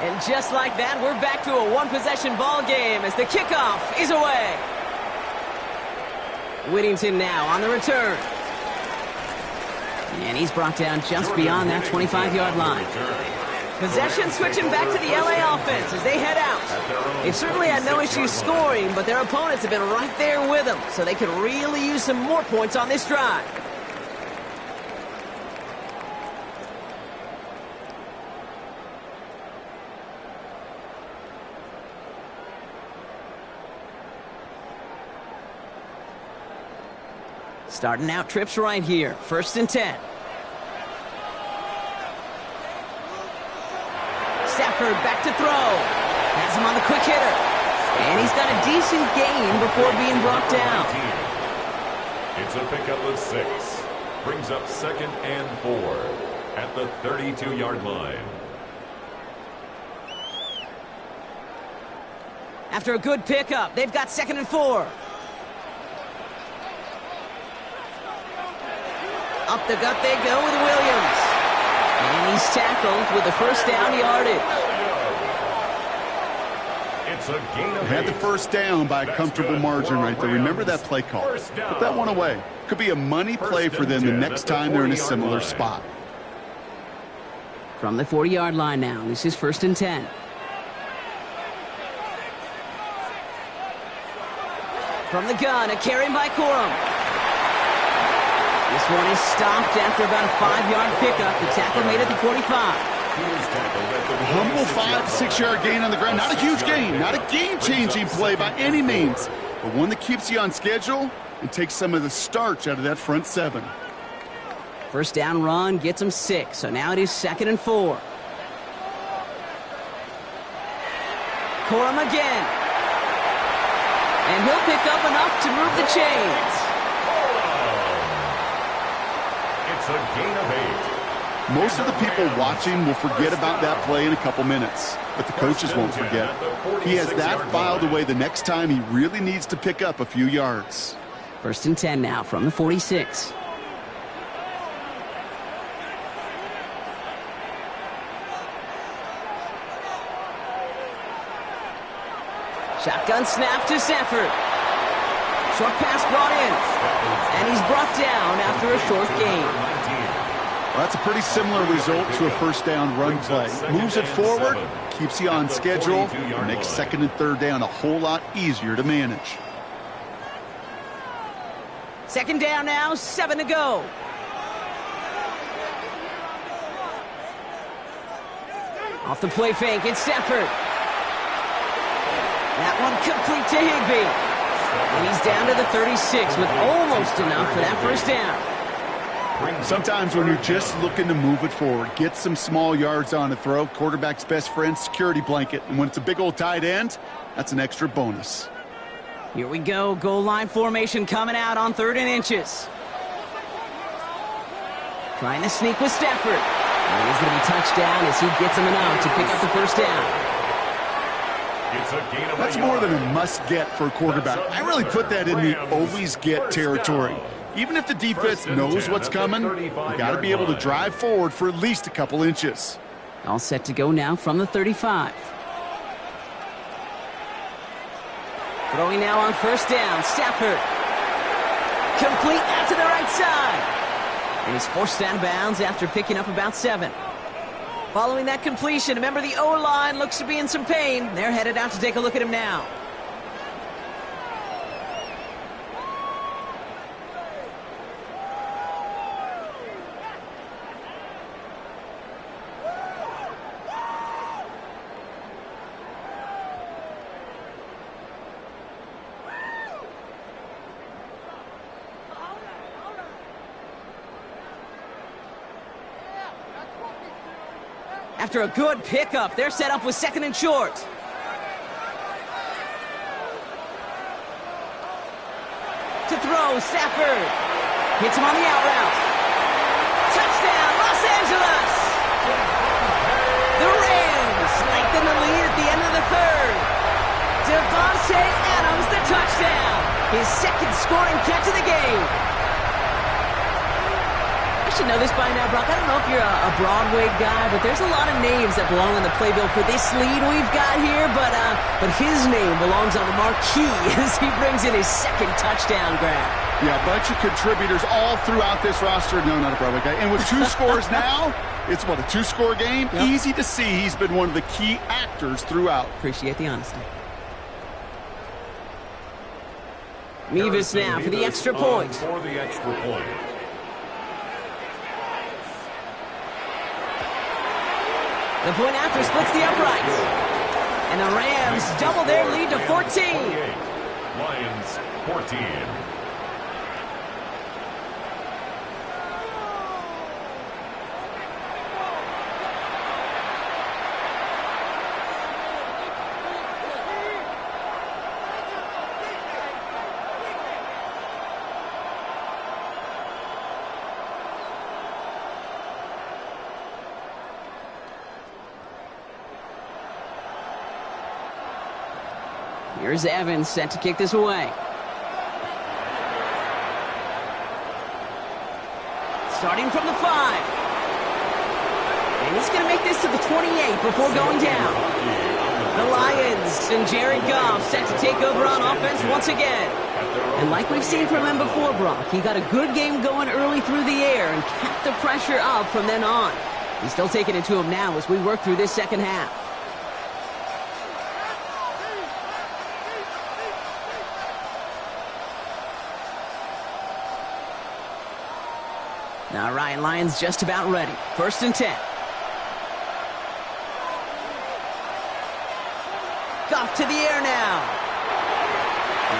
Speaker 1: And just like that, we're back to a one-possession ball game as the kickoff is away. Whittington now on the return. And he's brought down just beyond that 25-yard line. Possession switching back to the LA offense as they head out. They've certainly had no issues scoring, but their opponents have been right there with them, so they could really use some more points on this drive. Starting out trips right here. 1st and 10. Stafford back to throw. Has him on the quick hitter. And he's got a decent gain before being brought down.
Speaker 3: It's a pickup of 6. Brings up 2nd and 4 at the 32-yard line.
Speaker 1: After a good pickup, they've got 2nd and 4. Up the gut they go with Williams. And he's tackled with the first down yardage.
Speaker 3: It's a gain of 8.
Speaker 2: Had the first down by a comfortable margin right there. Remember that play call. Put that one away. Could be a money play for them the next time they're in a similar spot.
Speaker 1: From the 40-yard line now, this is 1st and 10. From the gun, a carry by Corum. This one is stopped after about a 5-yard pickup. The tackle made at the 45.
Speaker 2: Humble 5 to 6-yard gain on the ground. Not a huge gain. Not a game-changing play by any means. But one that keeps you on schedule and takes some of the starch out of that front 7.
Speaker 1: First down run gets him 6. So now it is 2nd and 4. Corum again. And he'll pick up enough to move the chains.
Speaker 3: It's a gain of 8.
Speaker 2: Most of the people watching will forget about that play in a couple minutes, but the coaches won't forget. He has that filed away the next time he really needs to pick up a few yards.
Speaker 1: 1st and 10 now from the 46. Shotgun snap to Stafford. Short pass brought in. And he's brought down after a short gain.
Speaker 2: Well, that's a pretty similar result to a first down run play. Moves it forward, keeps you on schedule, and makes 2nd and 3rd down a whole lot easier to manage.
Speaker 1: 2nd down now, 7 to go. Off the play fake, it's Stafford. That one complete to Higbee. And he's down to the 36 with almost enough for that first down.
Speaker 2: Sometimes when you're just looking to move it forward, get some small yards on a throw, quarterback's best friend, security blanket. And when it's a big old tight end, that's an extra bonus.
Speaker 1: Here we go. Goal line formation coming out on 3rd and inches. Trying to sneak with Stafford. And he's going to be touched down as he gets him enough to pick up the first down.
Speaker 2: That's more than a must-get for a quarterback. I really put that in the always-get territory. Even if the defense knows what's coming, you got to be able to drive forward for at least a couple inches.
Speaker 1: All set to go now from the 35. Throwing now on 1st down, Stafford. Complete out to the right side. And he's forced out of bounds after picking up about 7. Following that completion, remember the O-line looks to be in some pain. They're headed out to take a look at him now. After a good pickup, they're set up with 2nd and short. To throw, Stafford. Hits him on the out route. Touchdown, Los Angeles! The Rams lengthen the lead at the end of the 3rd. Devontae Adams, the touchdown. His 2nd scoring catch of the game. I should know this by now, Brock. I don't know if you're a Broadway guy, but there's a lot of names that belong on the playbill for this lead we've got here. But his name belongs on the marquee as he brings in his second touchdown grab.
Speaker 2: Yeah, a bunch of contributors all throughout this roster. No, not a Broadway guy. And with 2 scores now, it's what, a 2-score game? Yep. Easy to see he's been one of the key actors throughout.
Speaker 1: Appreciate the honesty. Mevis now for the extra point.
Speaker 3: For the extra point.
Speaker 1: The point after splits the uprights. And the Rams double their lead to 14.
Speaker 3: Lions 14.
Speaker 1: Here's Evans set to kick this away. Starting from the 5. And he's going to make this to the 28 before going down. The Lions and Jared Goff set to take over on offense once again. And like we've seen from him before, Brock, he got a good game going early through the air and kept the pressure up from then on. He's still taking it to him now as we work through this second half. Now Ryan Lyons just about ready. 1st and 10. Goff to the air now.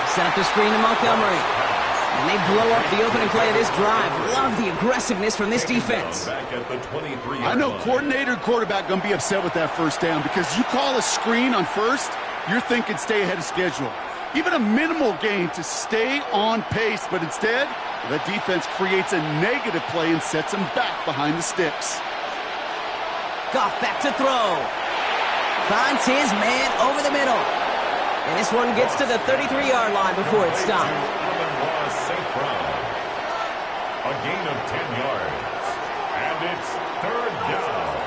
Speaker 1: Set up the screen to Montgomery. And they blow up the opening play of this drive. Love the aggressiveness from this defense.
Speaker 2: I know coordinator and quarterback going to be upset with that first down because you call a screen on first, you're thinking stay ahead of schedule. Even a minimal gain to stay on pace, but instead, the defense creates a negative play and sets them back behind the sticks.
Speaker 1: Goff back to throw. Finds his man over the middle. And this one gets to the 33-yard line before it's stopped.
Speaker 3: A gain of 10 yards. And it's 3rd down.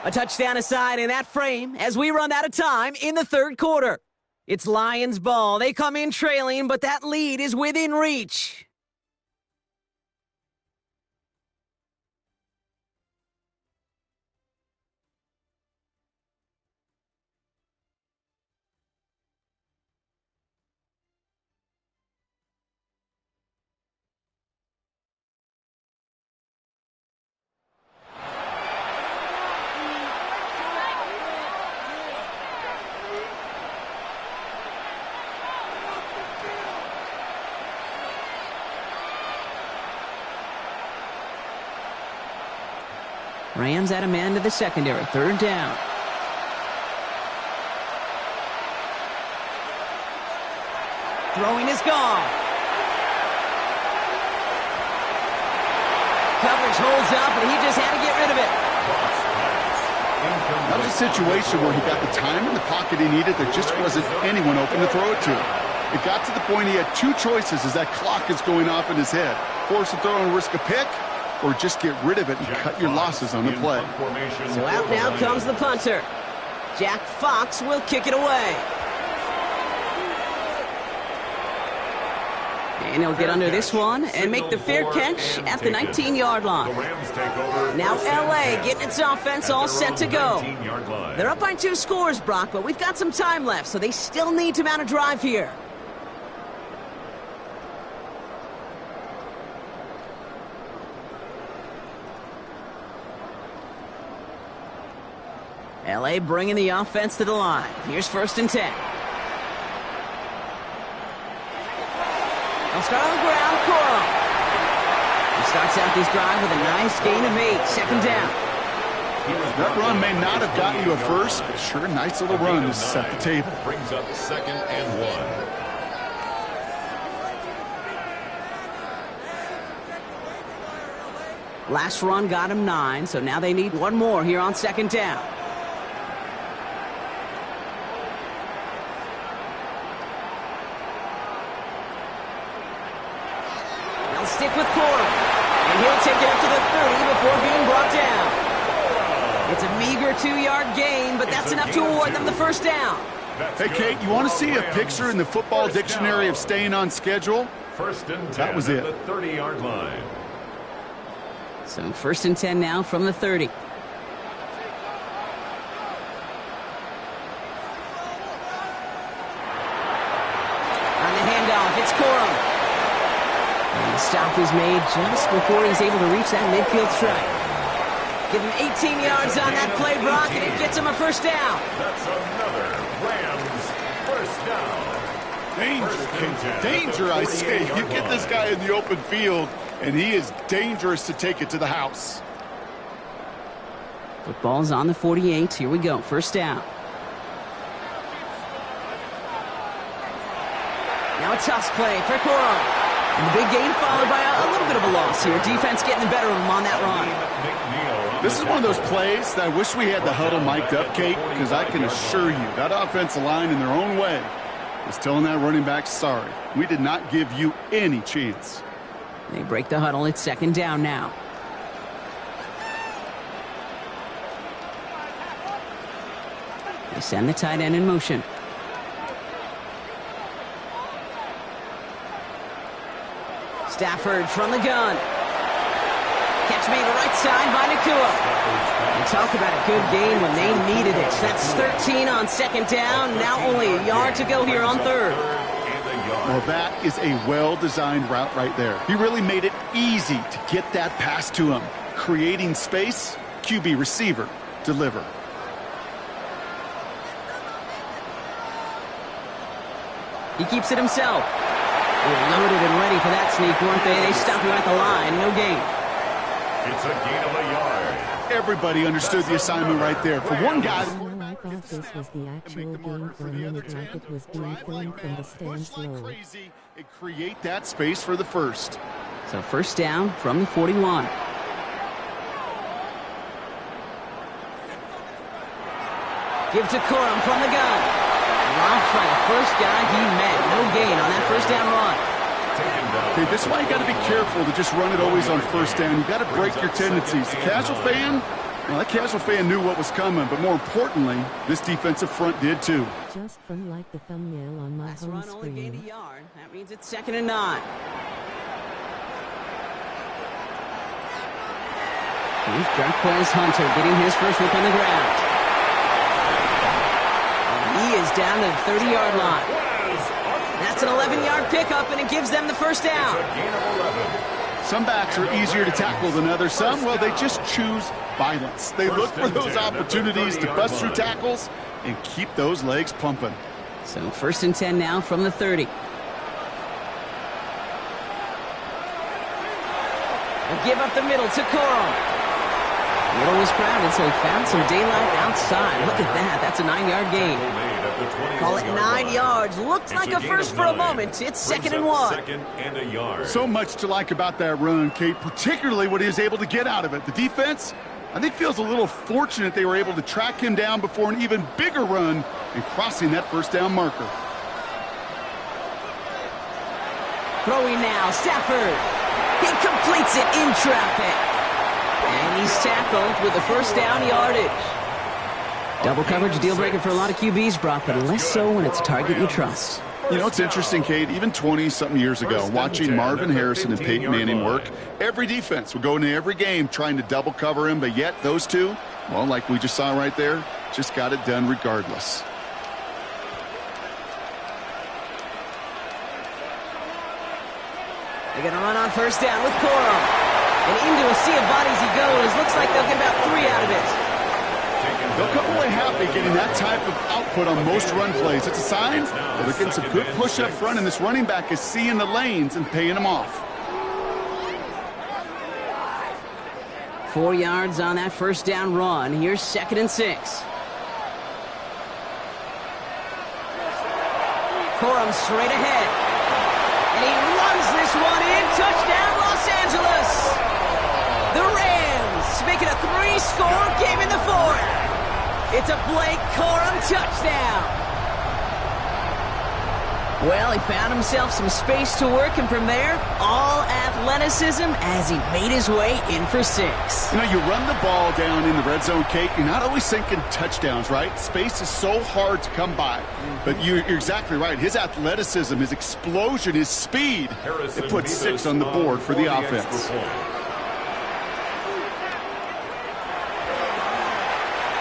Speaker 1: A touchdown aside in that frame as we run out of time in the 3rd quarter. It's Lions ball. They come in trailing, but that lead is within reach. Rams add a man to the secondary. 3rd down. Throwing is gone. Coverage holds up, and he just had to get rid of it.
Speaker 2: That was a situation where he got the time in the pocket he needed. There just wasn't anyone open to throw it to. It got to the point he had 2 choices as that clock is going off in his head. Force a throw and risk a pick, or just get rid of it and cut your losses on the play.
Speaker 1: So out now comes the punter. Jack Fox will kick it away. And he'll get under this one and make the fair catch at the 19-yard line. Now L.A. getting its offense all set to go. They're up by 2 scores, Brock, but we've got some time left, so they still need to mount a drive here. L.A. bringing the offense to the line. Here's 1st and 10. They'll start on the ground. Coral. He starts out this drive with a nice gain of 8. 2nd down.
Speaker 2: That run may not have gotten you a first, but sure, nice little run to set the table.
Speaker 3: Brings up 2nd and 1.
Speaker 1: Last run got him 9, so now they need one more here on 2nd down. stick with Corum. And he'll take it up to the 30 before being brought down. It's a meager 2-yard gain, but that's enough to award them the first down.
Speaker 2: Hey, Kate, you want to see a picture in the football dictionary of staying on schedule?
Speaker 3: First and 10
Speaker 2: that was it.
Speaker 3: At the 30-yard line.
Speaker 1: So first and 10 now from the 30. It's Corum. And the stop is made just before he's able to reach that midfield strike. Give him 18 yards on that play, Brock, and it gets him a first down.
Speaker 3: That's another Rams first down.
Speaker 2: Danger, I say. You get this guy in the open field, and he is dangerous to take it to the house.
Speaker 1: Football's on the 48. Here we go. First down. Now a toss play for Corum. And the big gain followed by a little bit of a loss here. Defense getting the better of him on that run.
Speaker 2: This is one of those plays that I wish we had the huddle mic'd up, Kate, because I can assure you that offensive line in their own way was telling that running back, sorry, we did not give you any chance.
Speaker 1: They break the huddle. It's second down now. They send the tight end in motion. Stafford from the gun. Catch made the right side by Nacua. And talk about a good game when they needed it. That's 13 on second down. Now only a yard to go here on third.
Speaker 2: Well, that is a well-designed route right there. He really made it easy to get that pass to him. Creating space, QB receiver, deliver.
Speaker 1: He keeps it himself. They were loaded and ready for that sneak, weren't they? They stopped him at the line. No gain.
Speaker 3: It's a gain of a yard.
Speaker 2: Everybody understood the assignment right there. For one guy...
Speaker 5: I thought this was the actual game for a minute, like it was being filmed from the stands low.
Speaker 2: And create that space for the first.
Speaker 1: So first down from the 41. Give to Corum from the gun. Dropped by the first guy he met. No gain on that first down run.
Speaker 2: Okay, this is why you got to be careful to just run it always on first down. You got to break your tendencies. The casual fan, well, that casual fan knew what was coming, but more importantly, this defensive front did too.
Speaker 5: Just from like the thumbnail on my home
Speaker 1: run only gained a
Speaker 5: screen.
Speaker 1: yard. That means it's second and 9. Here's Jarquez Hunter getting his first whip on the ground. He is down to the 30-yard line. That's an 11-yard pickup, and it gives them the first down.
Speaker 2: Some backs are easier to tackle than others. Some, well, they just choose violence. They look for those opportunities to bust through tackles and keep those legs pumping.
Speaker 1: So first and 10 now from the 30. A give up the middle to Corum. Middle was crowded, so he found some daylight outside. Look at that. That's a 9-yard gain. Call it 9 yards. Looked like a first for a moment. It's second and 1.
Speaker 3: Second and a yard.
Speaker 2: So much to like about that run, Kate, particularly what he was able to get out of it. The defense, I think, feels a little fortunate they were able to track him down before an even bigger run and crossing that first down marker.
Speaker 1: Throwing now, Stafford. He completes it in traffic. And he's tackled with the first down yardage. Double coverage, deal breaker for a lot of QBs, Brock, but less so when it's a target you trust.
Speaker 2: You know, it's interesting, Kate, even 20-something years ago, watching Marvin Harrison and Peyton Manning work, every defense would go into every game trying to double cover him, but yet those two, well, like we just saw right there, just got it done regardless.
Speaker 1: They're going to run on first down with Corum. And into a sea of bodies he goes. Looks like they'll get about 3 out of it.
Speaker 2: They'll come away happy getting that type of output on most run plays. It's a sign that they're getting some good push up front, and this running back is seeing the lanes and paying them off.
Speaker 1: 4 yards on that first down run. Here's second and 6. Corum straight ahead. And he runs this one in. Touchdown, Los Angeles. The Rams make it a 3-score game in the fourth. It's a Blake Corum touchdown. Well, he found himself some space to work, and from there, all athleticism as he made his way in for 6.
Speaker 2: You know, you run the ball down in the red zone, Kate, you're not always thinking touchdowns, right? Space is so hard to come by. But you're exactly right. His athleticism, his explosion, his speed, it puts 6 on the board for the offense.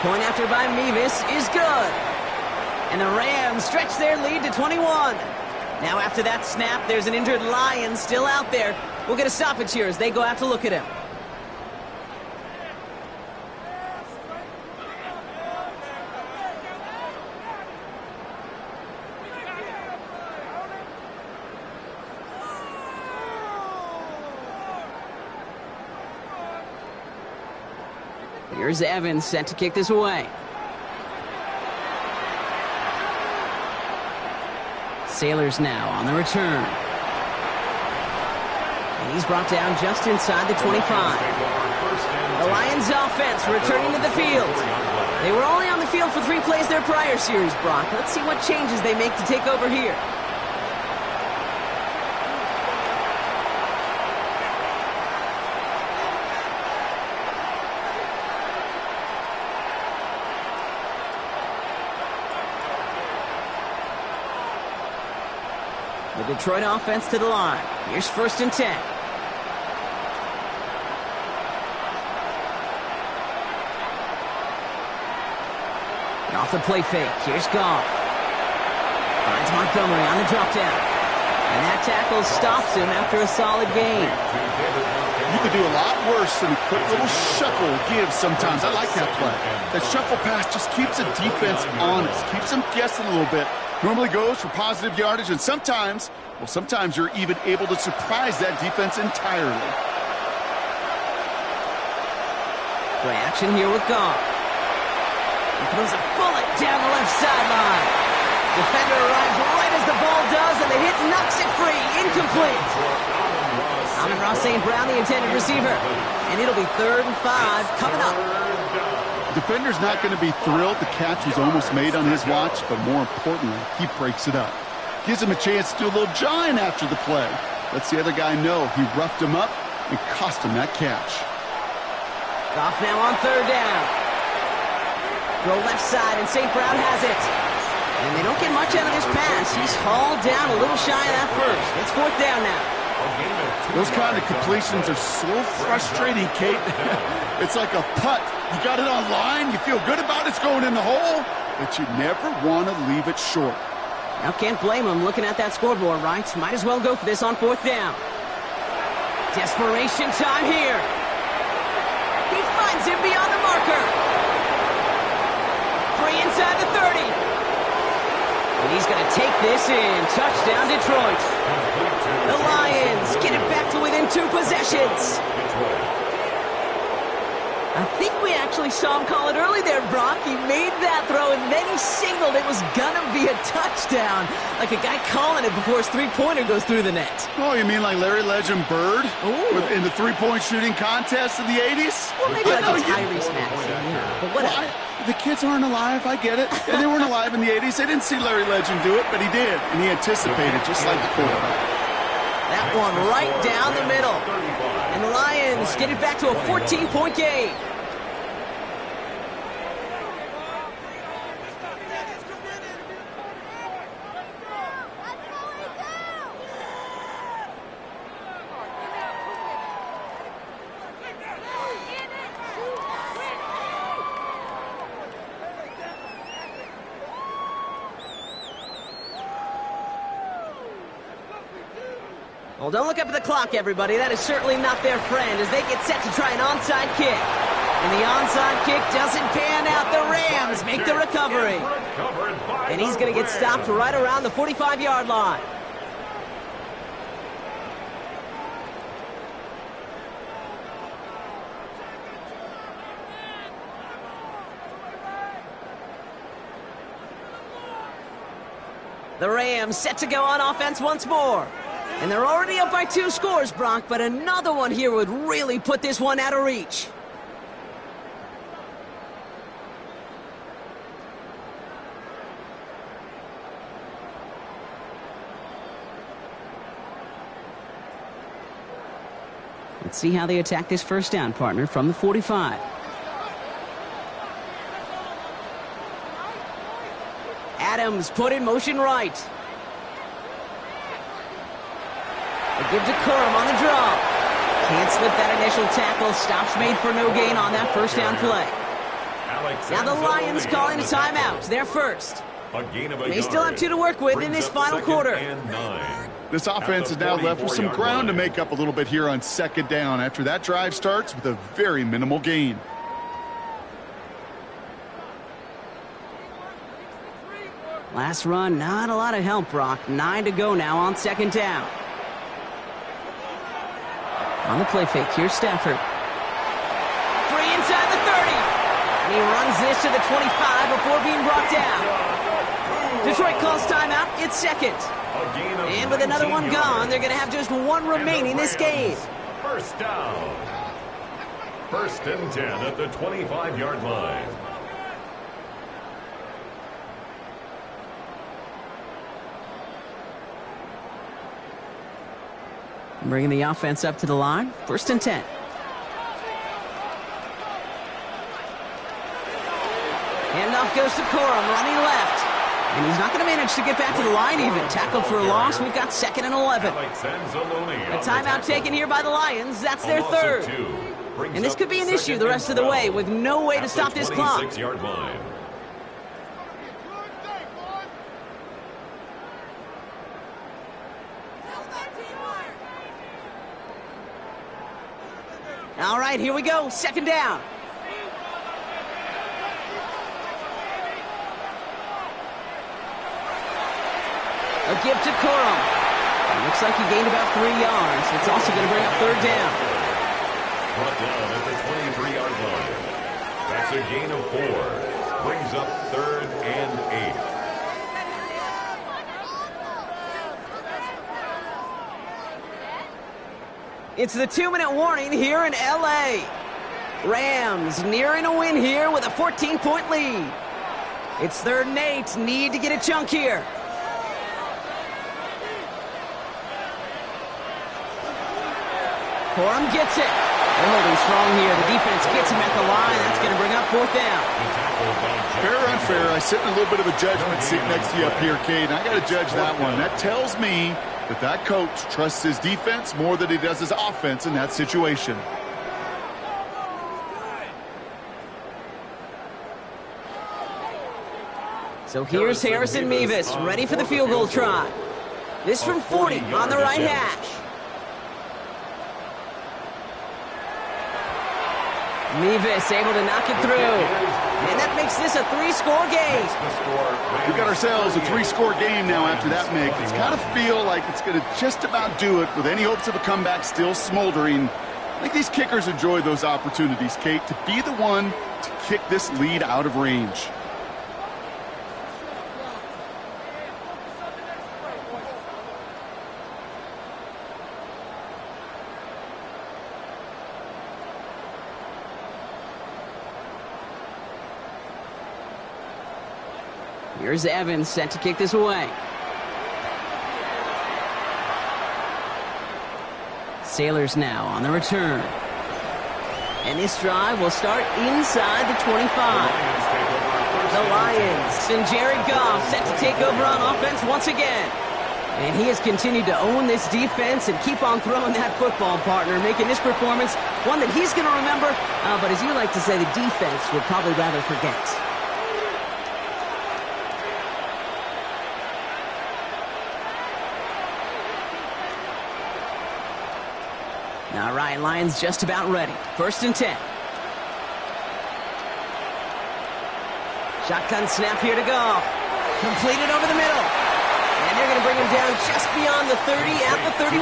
Speaker 1: Point after by Mevis is good. And the Rams stretch their lead to 21. Now after that snap, there's an injured Lion still out there. We'll get a stoppage here as they go out to look at him. Here's Evans set to kick this away. Sailors now on the return. And he's brought down just inside the 25. The Lions offense returning to the field. They were only on the field for 3 plays their prior series, Brock. Let's see what changes they make to take over here. The Detroit offense to the line. Here's 1st and 10. And off the play fake. Here's Goff. Finds Montgomery on the drop down. And that tackle stops him after a solid gain.
Speaker 2: You could do a lot worse than a quick little shuffle give sometimes. I like that play. That shuffle pass just keeps the defense honest, keeps them guessing a little bit. Normally goes for positive yardage, and sometimes you're even able to surprise that defense entirely.
Speaker 1: Play action here with Goff. He throws a bullet down the left sideline. Defender arrives right as the ball does, and the hit knocks it free. Incomplete. Amon-Ra St. Brown, the intended receiver. And it'll be 3rd and 5 coming up.
Speaker 2: Defender's not going to be thrilled the catch was almost made on his watch, but more importantly, he breaks it up. Gives him a chance to do a little jawing after the play. Lets the other guy know he roughed him up and cost him that catch.
Speaker 1: Goff now on 3rd down. Throw left side, and St. Brown has it. And they don't get much out of this pass. He's hauled down a little shy of that first. It's 4th down now.
Speaker 2: Those kind of completions are so frustrating, Kate. It's like a putt. You got it on line, you feel good about it's going in the hole, but you never want to leave it short.
Speaker 1: Now can't blame him looking at that scoreboard, right? Might as well go for this on 4th down. Desperation time here. He finds him beyond the marker. Free inside the 30. And he's going to take this in. Touchdown, Detroit. The Lions get it back to within 2 possessions. I think we actually saw him call it early there, Brock. He made that throw, and then he signaled it was going to be a touchdown. Like a guy calling it before his 3-pointer goes through the net.
Speaker 2: Oh, you mean like Larry Legend Bird in the 3-point shooting contest in the 80s?
Speaker 1: Well, maybe like a Tyrese Maxey, but whatever.
Speaker 2: The kids aren't alive, I get it. And they weren't alive in the 80s. They didn't see Larry Legend do it, but he did. And he anticipated, just like the quarterback.
Speaker 1: That one right down the middle. And the Lions get it back to a 14-point game. Well, don't look up at the clock, everybody. That is certainly not their friend as they get set to try an onside kick. And the onside kick doesn't pan out. The Rams make the recovery. And he's going to get stopped right around the 45-yard line. The Rams set to go on offense once more. And they're already up by 2 scores, Brock, but another one here would really put this one out of reach. Let's see how they attack this first down, partner, from the 45. Adams put in motion right. They give to Corum on the draw. Can't slip that initial tackle. Stops made for no gain on that first down play. Now the Lions calling a timeout. They're first. They still have 2 to work with in this final quarter.
Speaker 2: This offense is now left with some ground to make up a little bit here on second down after that drive starts with a very minimal gain.
Speaker 1: Last run, not a lot of help, Brock. 9 to go now on second down. On the play fake, here's Stafford. Free inside the 30. And he runs this to the 25 before being brought down. Detroit calls timeout. It's second. And with another one gone, they're going to have just 1 remaining this game.
Speaker 3: First down. First and 10 at the 25-yard line.
Speaker 1: Bringing the offense up to the line. First and 10. Handoff goes to Corum, running left. And he's not going to manage to get back to the line even. Tackled for a loss. We've got second and 11. A timeout taken here by the Lions. That's their third. And this could be an issue the rest of the way with no way to stop this clock. All right, here we go. Second down. A give to Corum. Looks like he gained about 3 yards. It's also going to bring up third down.
Speaker 3: Brought down at the 23-yard line. That's a gain of 4. Brings up third and 8.
Speaker 1: It's the 2-minute warning here in L.A. Rams nearing a win here with a 14-point lead. It's third and 8. Need to get a chunk here. Corum gets it. They're holding strong here. The defense gets him at the line. That's going to bring up fourth down.
Speaker 2: Fair or unfair, I sit in a little bit of a judgment seat next to you up here, Cade, and I got to judge that one. That tells me that coach trusts his defense more than he does his offense in that situation.
Speaker 1: So here's Harrison Mevis, ready for the field goal try. This from 40 on the right hash. Mevis able to knock it through. And that makes this a 3-score game.
Speaker 2: We got ourselves a 3-score game now after that make. It's got to feel like it's going to just about do it with any hopes of a comeback still smoldering. I think these kickers enjoy those opportunities, Kate, to be the one to kick this lead out of range.
Speaker 1: Here's Evans set to kick this away. Sailors now on the return. And this drive will start inside the 25. The Lions and Jared Goff set to take over on offense once again. And he has continued to own this defense and keep on throwing that football, partner, making this performance one that he's going to remember. But as you like to say, the defense would probably rather forget. All right, Lions just about ready. First and 10. Shotgun snap here to Goff. Completed over the middle. And they're going to bring him down just beyond the 30 at the 31.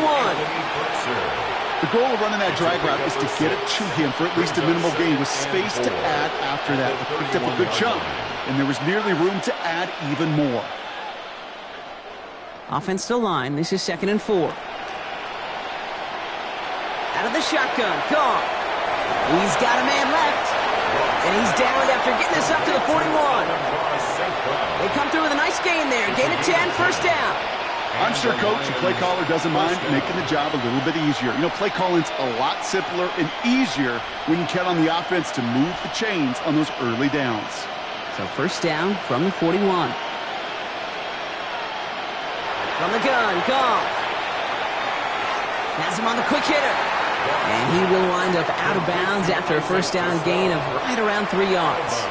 Speaker 2: The goal of running that drag route is to get it to him for at least a minimal gain with space to add after that. They picked up a good chunk, and there was nearly room to add even more.
Speaker 1: Offensive line, this is second and 4. Out of the shotgun, Goff. He's got a man left. And he's down after getting this up to the 41. They come through with a nice gain there. Gain of 10, first down.
Speaker 2: I'm sure coach and play caller doesn't mind making the job a little bit easier. You know, play calling's a lot simpler and easier when you count on the offense to move the chains on those early downs.
Speaker 1: So first down from the 41. From the gun, Goff. Has him on the quick hitter. And he will wind up out of bounds after a first down gain of right around 3 yards.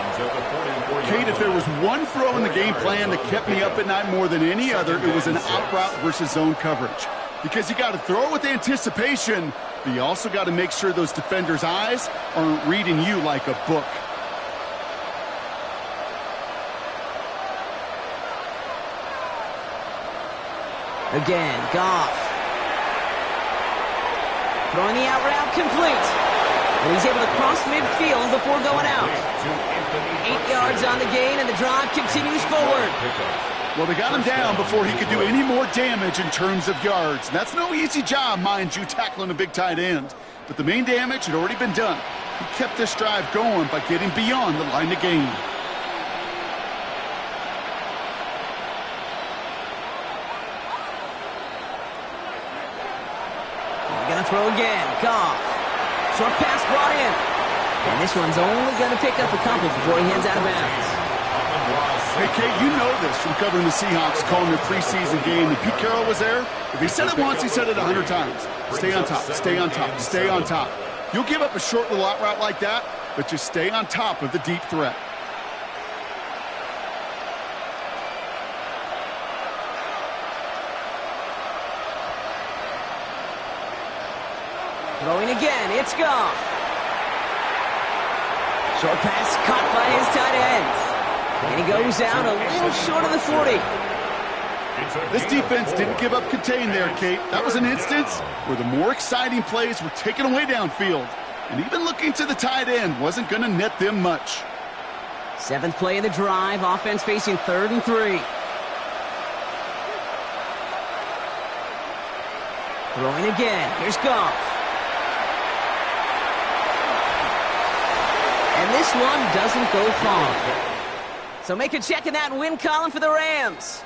Speaker 2: Kate, if there was one throw in the game plan that kept me up at night more than any other, it was an out route versus zone coverage. Because you got to throw it with anticipation, but you also got to make sure those defenders' eyes aren't reading you like a book.
Speaker 1: Again, Goff. Throwing the out route complete. And he's able to cross midfield before going out. 8 yards on the gain, and the drive continues forward.
Speaker 2: Well, they got him down before he could do any more damage in terms of yards. That's no easy job, mind you, tackling a big tight end. But the main damage had already been done. He kept this drive going by getting beyond the line of gain.
Speaker 1: Gonna throw again. Goff. Short pass brought in. And this one's only gonna pick up a couple before he heads out of bounds.
Speaker 2: Hey, Kate, you know this from covering the Seahawks, calling their preseason game. And Pete Carroll was there. If he said it once, he said it 100 times. Stay on top, stay on top, stay on top. You'll give up a short little out route like that, but just stay on top of the deep threat.
Speaker 1: Throwing again, it's Goff. Short pass caught by his tight end. And he goes out a little short of the 40.
Speaker 2: This defense didn't give up contain there, Kate. That was an instance where the more exciting plays were taken away downfield. And even looking to the tight end wasn't going to net them much.
Speaker 1: 7th play of the drive, offense facing 3rd and 3. Throwing again, here's Goff. And this one doesn't go far. So make a check in that win column for the Rams.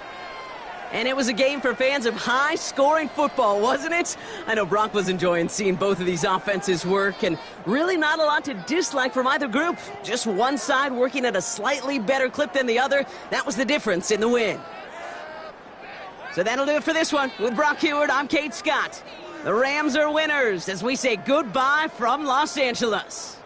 Speaker 1: And it was a game for fans of high-scoring football, wasn't it? I know Brock was enjoying seeing both of these offenses work, and really not a lot to dislike from either group. Just one side working at a slightly better clip than the other. That was the difference in the win. So that'll do it for this one. With Brock Huard, I'm Kate Scott. The Rams are winners as we say goodbye from Los Angeles.